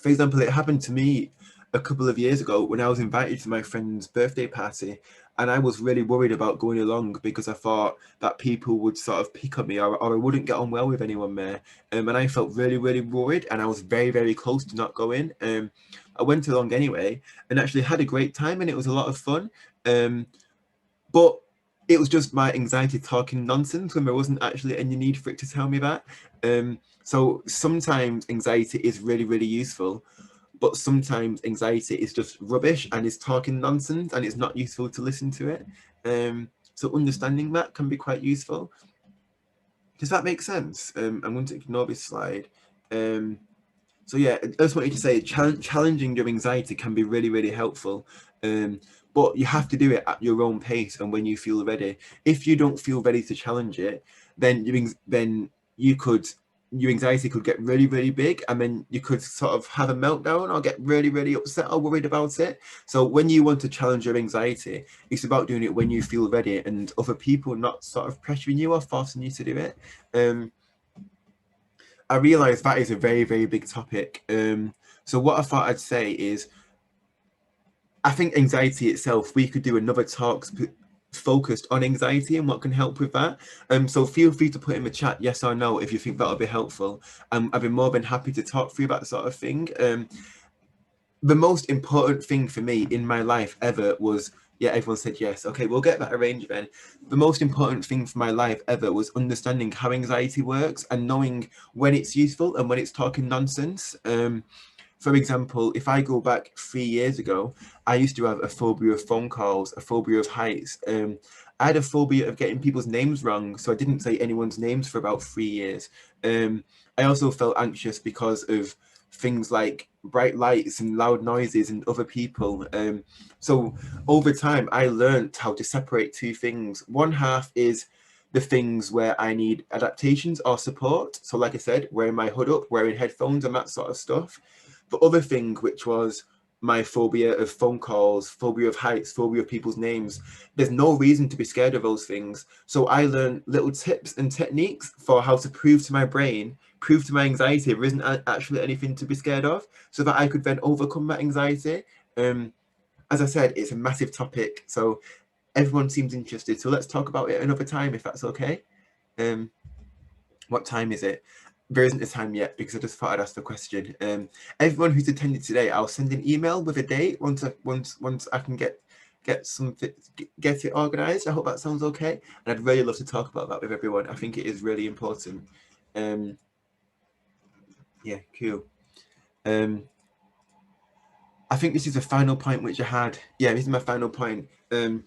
example, it happened to me a couple of years ago when I was invited to my friend's birthday party, and I was really worried about going along because I thought that people would sort of pick on me, or I wouldn't get on well with anyone there. And I felt really, really worried, and I was very, very close to not going. I went along anyway and actually had a great time, and it was a lot of fun. But it was just my anxiety talking nonsense when there wasn't actually any need for it to tell me that. So sometimes anxiety is really, really useful, but sometimes anxiety is just rubbish and is talking nonsense and it's not useful to listen to it. So understanding that can be quite useful. Does that make sense? I'm going to ignore this slide. So yeah, I just wanted to say challenging your anxiety can be really, really helpful. But you have to do it at your own pace and when you feel ready. If you don't feel ready to challenge it, then your anxiety could get really, really big, and then you could sort of have a meltdown or get really, really upset or worried about it. So when you want to challenge your anxiety, it's about doing it when you feel ready and other people not sort of pressuring you or forcing you to do it. I realize that is a very, very big topic. So what I thought I'd say is, I think anxiety itself, we could do another talk focused on anxiety and what can help with that. So feel free to put in the chat yes or no if you think that'll be helpful. I'd be more than happy to talk through that sort of thing. The most important thing for me in my life ever was, yeah, everyone said yes. Okay, we'll get that arranged then. The most important thing for my life ever was understanding how anxiety works and knowing when it's useful and when it's talking nonsense. For example, if I go back 3 years ago, I used to have a phobia of phone calls, a phobia of heights. I had a phobia of getting people's names wrong, so I didn't say anyone's names for about 3 years. I also felt anxious because of things like bright lights and loud noises and other people. So over time, I learned how to separate two things. One half is the things where I need adaptations or support. So like I said, wearing my hood up, wearing headphones and that sort of stuff. The other thing, which was my phobia of phone calls, phobia of heights, phobia of people's names, there's no reason to be scared of those things. So I learned little tips and techniques for how to prove to my brain, prove to my anxiety there isn't actually anything to be scared of, so that I could then overcome that anxiety. As I said, it's a massive topic, so everyone seems interested. So let's talk about it another time, if that's okay. What time is it? There isn't a time yet because I just thought I'd ask the question. Everyone who's attended today, I'll send an email with a date once I can get it organized. I hope that sounds okay. And I'd really love to talk about that with everyone. I think it is really important. Yeah, cool. I think this is the final point which I had. Yeah, this is my final point. A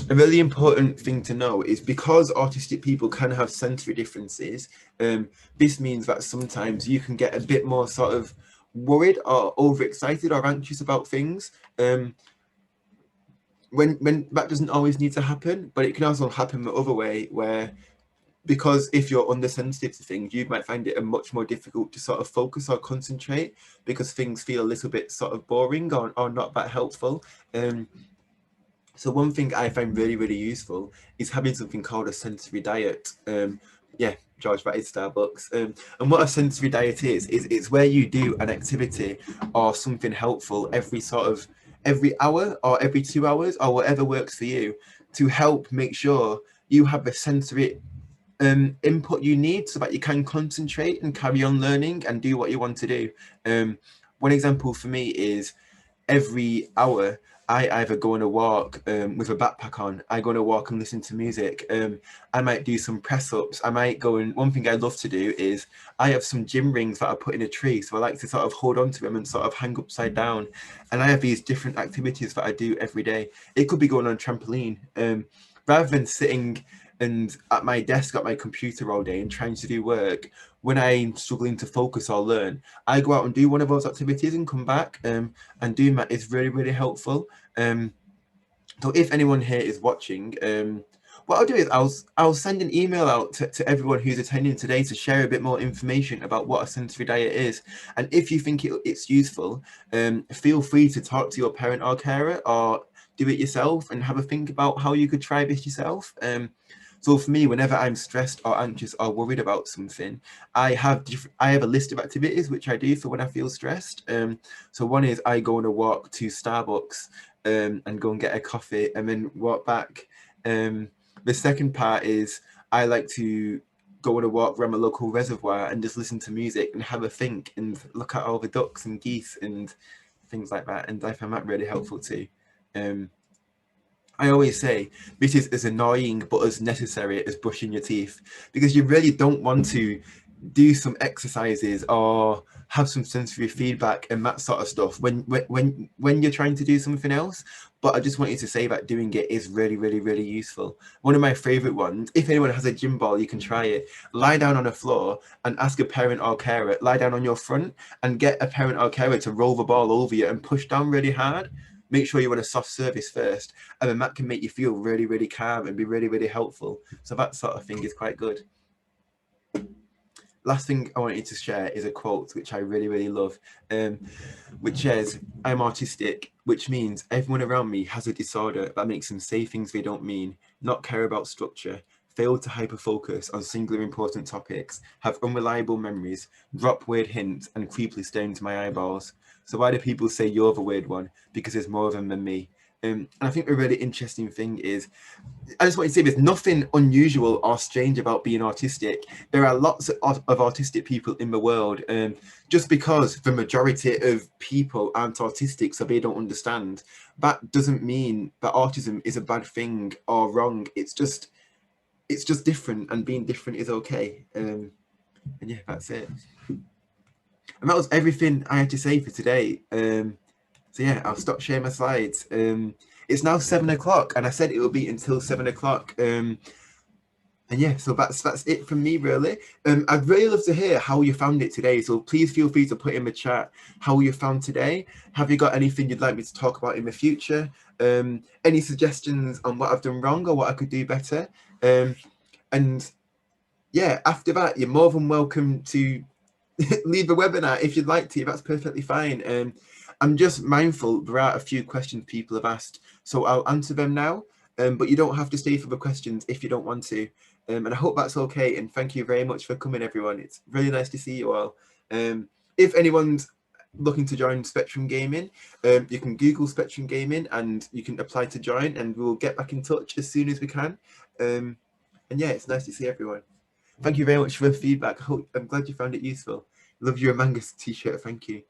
really important thing to know is because autistic people can have sensory differences, this means that sometimes you can get a bit more sort of worried or overexcited or anxious about things. When that doesn't always need to happen, but it can also happen the other way where, because if you're undersensitive to things, you might find it much more difficult to sort of focus or concentrate because things feel a little bit sort of boring or not that helpful. So one thing I find really, really useful is having something called a sensory diet. Yeah, George, that is Starbucks. And what a sensory diet is it's where you do an activity or something helpful every hour or every 2 hours or whatever works for you to help make sure you have the sensory input you need so that you can concentrate and carry on learning and do what you want to do. One example for me is every hour I either go on a walk with a backpack on, I go on a walk and listen to music. I might do some press ups. I might go, and one thing I love to do is I have some gym rings that I put in a tree. So I like to sort of hold on to them and sort of hang upside down. And I have these different activities that I do every day. It could be going on a trampoline. Rather than sitting and at my desk at my computer all day and trying to do work, when I'm struggling to focus or learn, I go out and do one of those activities and come back, and doing that is really, really helpful. So if anyone here is watching, what I'll do is I'll send an email out to everyone who's attending today to share a bit more information about what a sensory diet is. And if you think it's useful, feel free to talk to your parent or carer, or do it yourself and have a think about how you could try this yourself. So for me, whenever I'm stressed or anxious or worried about something, I have a list of activities which I do for when I feel stressed. So one is I go on a walk to Starbucks, and go and get a coffee and then walk back. The second part is I like to go on a walk around my local reservoir and just listen to music and have a think and look at all the ducks and geese and things like that. And I find that really helpful too. I always say this is as annoying but as necessary as brushing your teeth, because you really don't want to do some exercises or have some sensory feedback and that sort of stuff when you're trying to do something else. But I just wanted to say that doing it is really, really, really useful. One of my favorite ones, if anyone has a gym ball, you can try it. Lie down on the floor and ask a parent or carer, lie down on your front and get a parent or carer to roll the ball over you and push down really hard. Make sure you're on a soft surface first, and then that can make you feel really, really calm and be really, really helpful. So that sort of thing is quite good. Last thing I wanted to share is a quote which I really, really love, which says, "I'm autistic, which means everyone around me has a disorder that makes them say things they don't mean, not care about structure, fail to hyperfocus on singular important topics, have unreliable memories, drop weird hints, and creepily stare into my eyeballs. So why do people say you're the weird one? Because there's more of them than me." And I think a really interesting thing is, I just want to say there's nothing unusual or strange about being autistic. There are lots of autistic people in the world. Just because the majority of people aren't autistic, so they don't understand, that doesn't mean that autism is a bad thing or wrong. It's just different, and being different is okay. And yeah, that's it. And that was everything I had to say for today. So yeah, I'll stop sharing my slides. It's now 7 o'clock, and I said it will be until 7 o'clock. And yeah, so that's it from me, really. I'd really love to hear how you found it today. So please feel free to put in the chat how you found today. Have you got anything you'd like me to talk about in the future? Any suggestions on what I've done wrong or what I could do better? And yeah, after that, you're more than welcome to leave a webinar if you'd like to. That's perfectly fine. I'm just mindful there are a few questions people have asked, so I'll answer them now. But you don't have to stay for the questions if you don't want to. And I hope that's okay. And thank you very much for coming, everyone. It's really nice to see you all. If anyone's looking to join Spectrum Gaming, you can Google Spectrum Gaming and you can apply to join, and we'll get back in touch as soon as we can. And yeah, it's nice to see everyone. Thank you very much for the feedback. I'm glad you found it useful. Love your Mangus t-shirt. Thank you.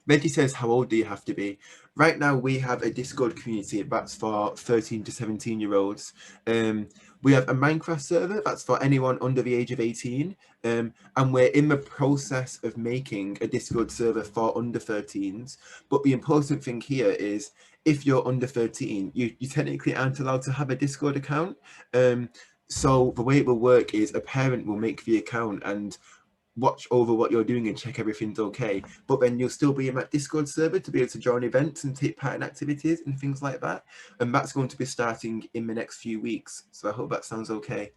Reggie says, how old do you have to be? Right now, we have a Discord community that's for 13 to 17-year-olds. We have a Minecraft server that's for anyone under the age of 18. And we're in the process of making a Discord server for under 13s. But the important thing here is, if you're under 13, you technically aren't allowed to have a Discord account. So the way it will work is a parent will make the account and watch over what you're doing and check everything's okay, but then you'll still be in that Discord server to be able to join events and take part in activities and things like that, and that's going to be starting in the next few weeks. So I hope that sounds okay.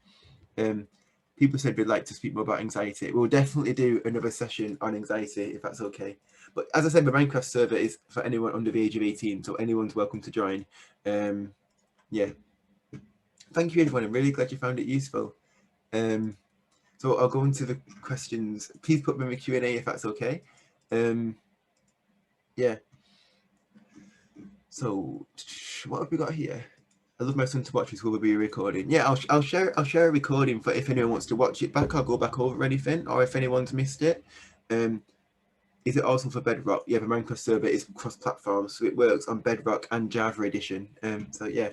People said they'd like to speak more about anxiety. We'll definitely do another session on anxiety if that's okay. But as I said, the Minecraft server is for anyone under the age of 18, so anyone's welcome to join. Yeah, thank you everyone. I'm really glad you found it useful. So I'll go into the questions. Please put them in the Q&A if that's okay. Yeah. So what have we got here? I love my son to watch this. Will be a recording? Yeah, I'll share a recording for if anyone wants to watch it back. I'll go back over anything, or if anyone's missed it. Is it also for Bedrock? Yeah, the Minecraft server is cross-platform, so it works on Bedrock and Java Edition. So yeah.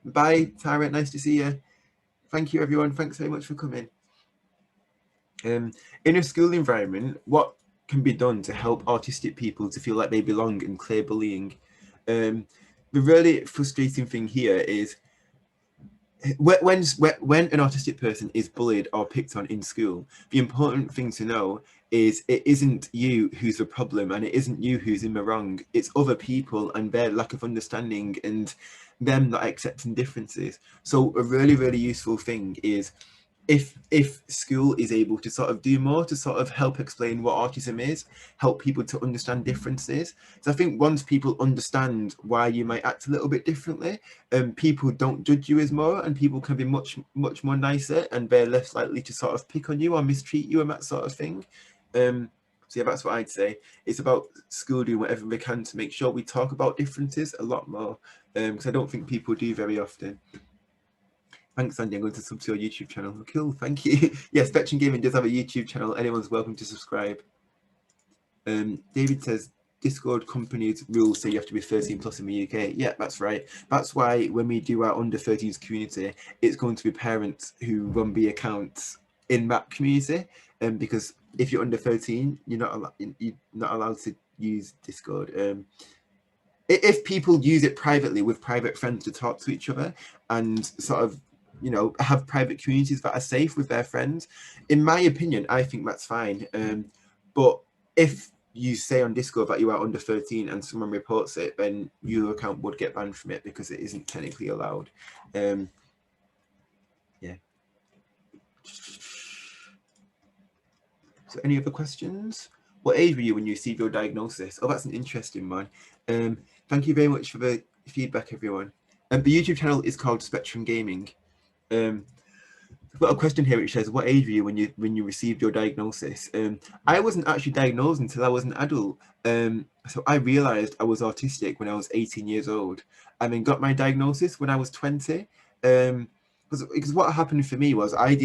Bye, Tara. Nice to see you. Thank you, everyone. Thanks very much for coming. In a school environment, what can be done to help autistic people to feel like they belong and clear bullying? The really frustrating thing here is when an autistic person is bullied or picked on in school, the important thing to know is it isn't you who's the problem, and it isn't you who's in the wrong. It's other people and their lack of understanding and them not accepting differences. So a really, really useful thing is if school is able to sort of do more to sort of help explain what autism is, help people to understand differences. So I think once people understand why you might act a little bit differently, people don't judge you as more, and people can be much more nicer, and they're less likely to sort of pick on you or mistreat you and that sort of thing. So yeah, that's what I'd say. It's about school doing whatever they can to make sure we talk about differences a lot more, because I don't think people do very often. Thanks, Andy. I'm going to sub to your YouTube channel. Cool, thank you. Yeah, Spectrum Gaming does have a YouTube channel. Anyone's welcome to subscribe. David says, Discord companies rules say you have to be 13 plus in the UK. Yeah, that's right. That's why when we do our under 13s community, it's going to be parents who run the accounts in that community. Because if you're under 13, you're not allowed to use Discord. If people use it privately with private friends to talk to each other and sort of, have private communities that are safe with their friends, in my opinion, I think that's fine. But if you say on Discord that you are under 13 and someone reports it, then your account would get banned from it because it isn't technically allowed. Yeah. So any other questions? What age were you when you received your diagnosis? Oh, that's an interesting one. Thank you very much for the feedback, everyone. The YouTube channel is called Spectrum Gaming. I've got a question here which says, what age were you when you received your diagnosis? I wasn't actually diagnosed until I was an adult. So I realized I was autistic when I was 18 years old, and then got my diagnosis when I was 20. Because what happened for me was I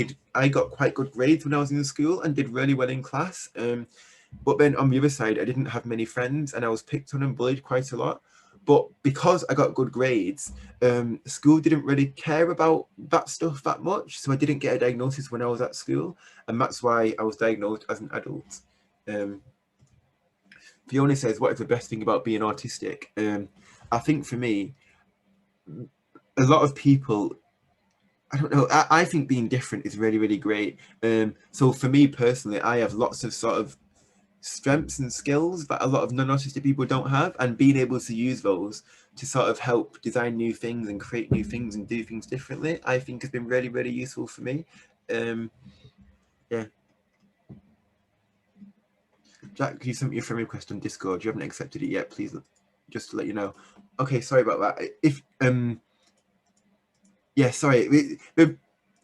got quite good grades when I was in school and did really well in class. But then on the other side, I didn't have many friends, and I was picked on and bullied quite a lot. But because I got good grades, school didn't really care about that stuff that much. So I didn't get a diagnosis when I was at school. And that's why I was diagnosed as an adult. Fiona says, what is the best thing about being autistic? I think for me, a lot of people, I don't know, I think being different is really, really great. So for me personally, I have lots of sort of strengths and skills that a lot of non-autistic people don't have, and being able to use those to sort of help design new things and create new things and do things differently, I think has been really, really useful for me. Yeah. Jack, you sent me a friend request on Discord. You haven't accepted it yet, please, just to let you know. Okay, sorry about that. If yeah, sorry.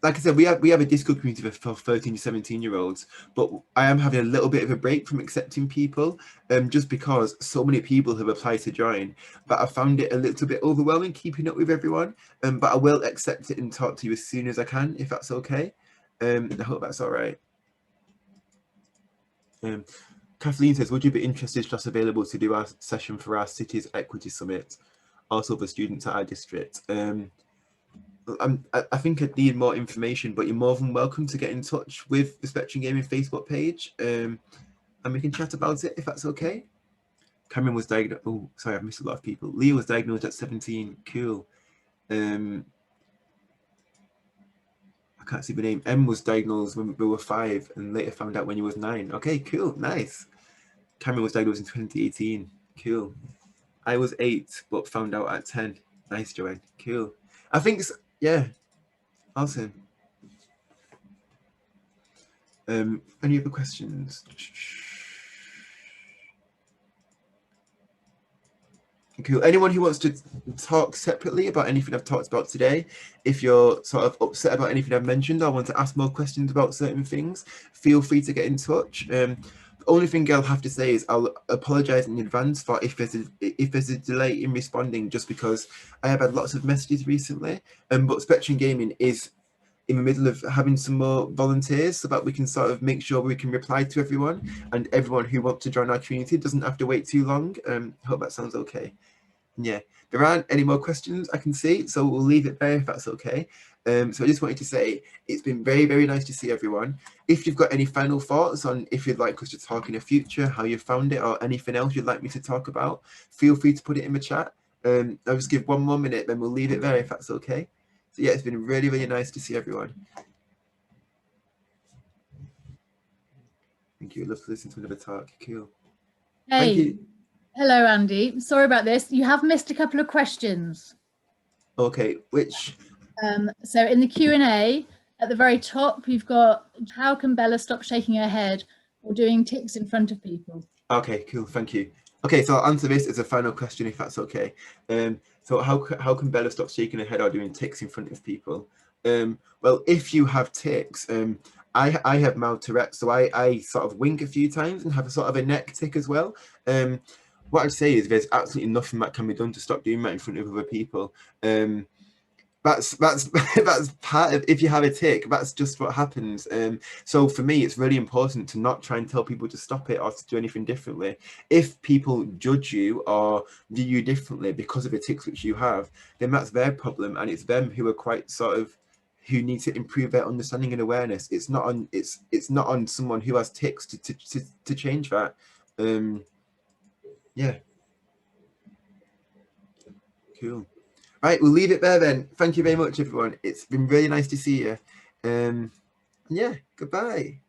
Like I said, we have a Discord community for 13 to 17-year-olds, but I am having a little bit of a break from accepting people, just because so many people have applied to join, but I found it a little bit overwhelming keeping up with everyone. But I will accept it and talk to you as soon as I can, if that's okay. I hope that's all right. Kathleen says, would you be interested, just available to do our session for our city's equity summit, also for students at our district? I think I'd need more information, but you're more than welcome to get in touch with the Spectrum Gaming Facebook page, and we can chat about it if that's okay. Cameron was diagnosed. Oh, sorry, I've missed a lot of people. Leo was diagnosed at 17. Cool. I can't see the name. M was diagnosed when we were 5 and later found out when he was 9. Okay, cool, nice. Cameron was diagnosed in 2018. Cool. I was 8, but found out at 10. Nice, Joanne. Cool. I think, yeah, awesome. Any other questions? Cool. Anyone who wants to talk separately about anything I've talked about today, if you're sort of upset about anything I've mentioned or want to ask more questions about certain things, feel free to get in touch. The only thing I'll have to say is I'll apologize in advance for if there's a delay in responding, just because I have had lots of messages recently. But Spectrum Gaming is in the middle of having some more volunteers so that we can sort of make sure we can reply to everyone, and everyone who wants to join our community doesn't have to wait too long. Hope that sounds okay. Yeah, there aren't any more questions I can see, so we'll leave it there if that's okay. So I just wanted to say it's been very, very nice to see everyone. If you've got any final thoughts on if you'd like us to talk in the future, how you found it, or anything else you'd like me to talk about, feel free to put it in the chat. I'll just give one more minute, then we'll leave it there if that's okay. So yeah, it's been really, really nice to see everyone. Thank you. Love to listen to another talk. Cool. Thank Hey, you. hello, Andy. Sorry about this. You have missed a couple of questions. Okay, which? So in the Q&A, at the very top, you've got, how can Bella stop shaking her head or doing ticks in front of people? Okay, cool. Thank you. Okay, so I'll answer this as a final question, if that's okay. So how can Bella stop shaking her head or doing ticks in front of people? Well, if you have ticks, I have mild Tourette's, so I sort of wink a few times and have a sort of a neck tick as well. What I'd say is there's absolutely nothing that can be done to stop doing that in front of other people. That's that's part of, if you have a tick, that's just what happens. So for me, it's really important to not try and tell people to stop it or to do anything differently. If people judge you or view you differently because of the ticks which you have, then that's their problem, and it's them who are quite sort of who need to improve their understanding and awareness. It's not on not on someone who has ticks to change that. Yeah, cool. Right, we'll leave it there then. Thank you very much, everyone. It's been really nice to see you. Yeah, goodbye.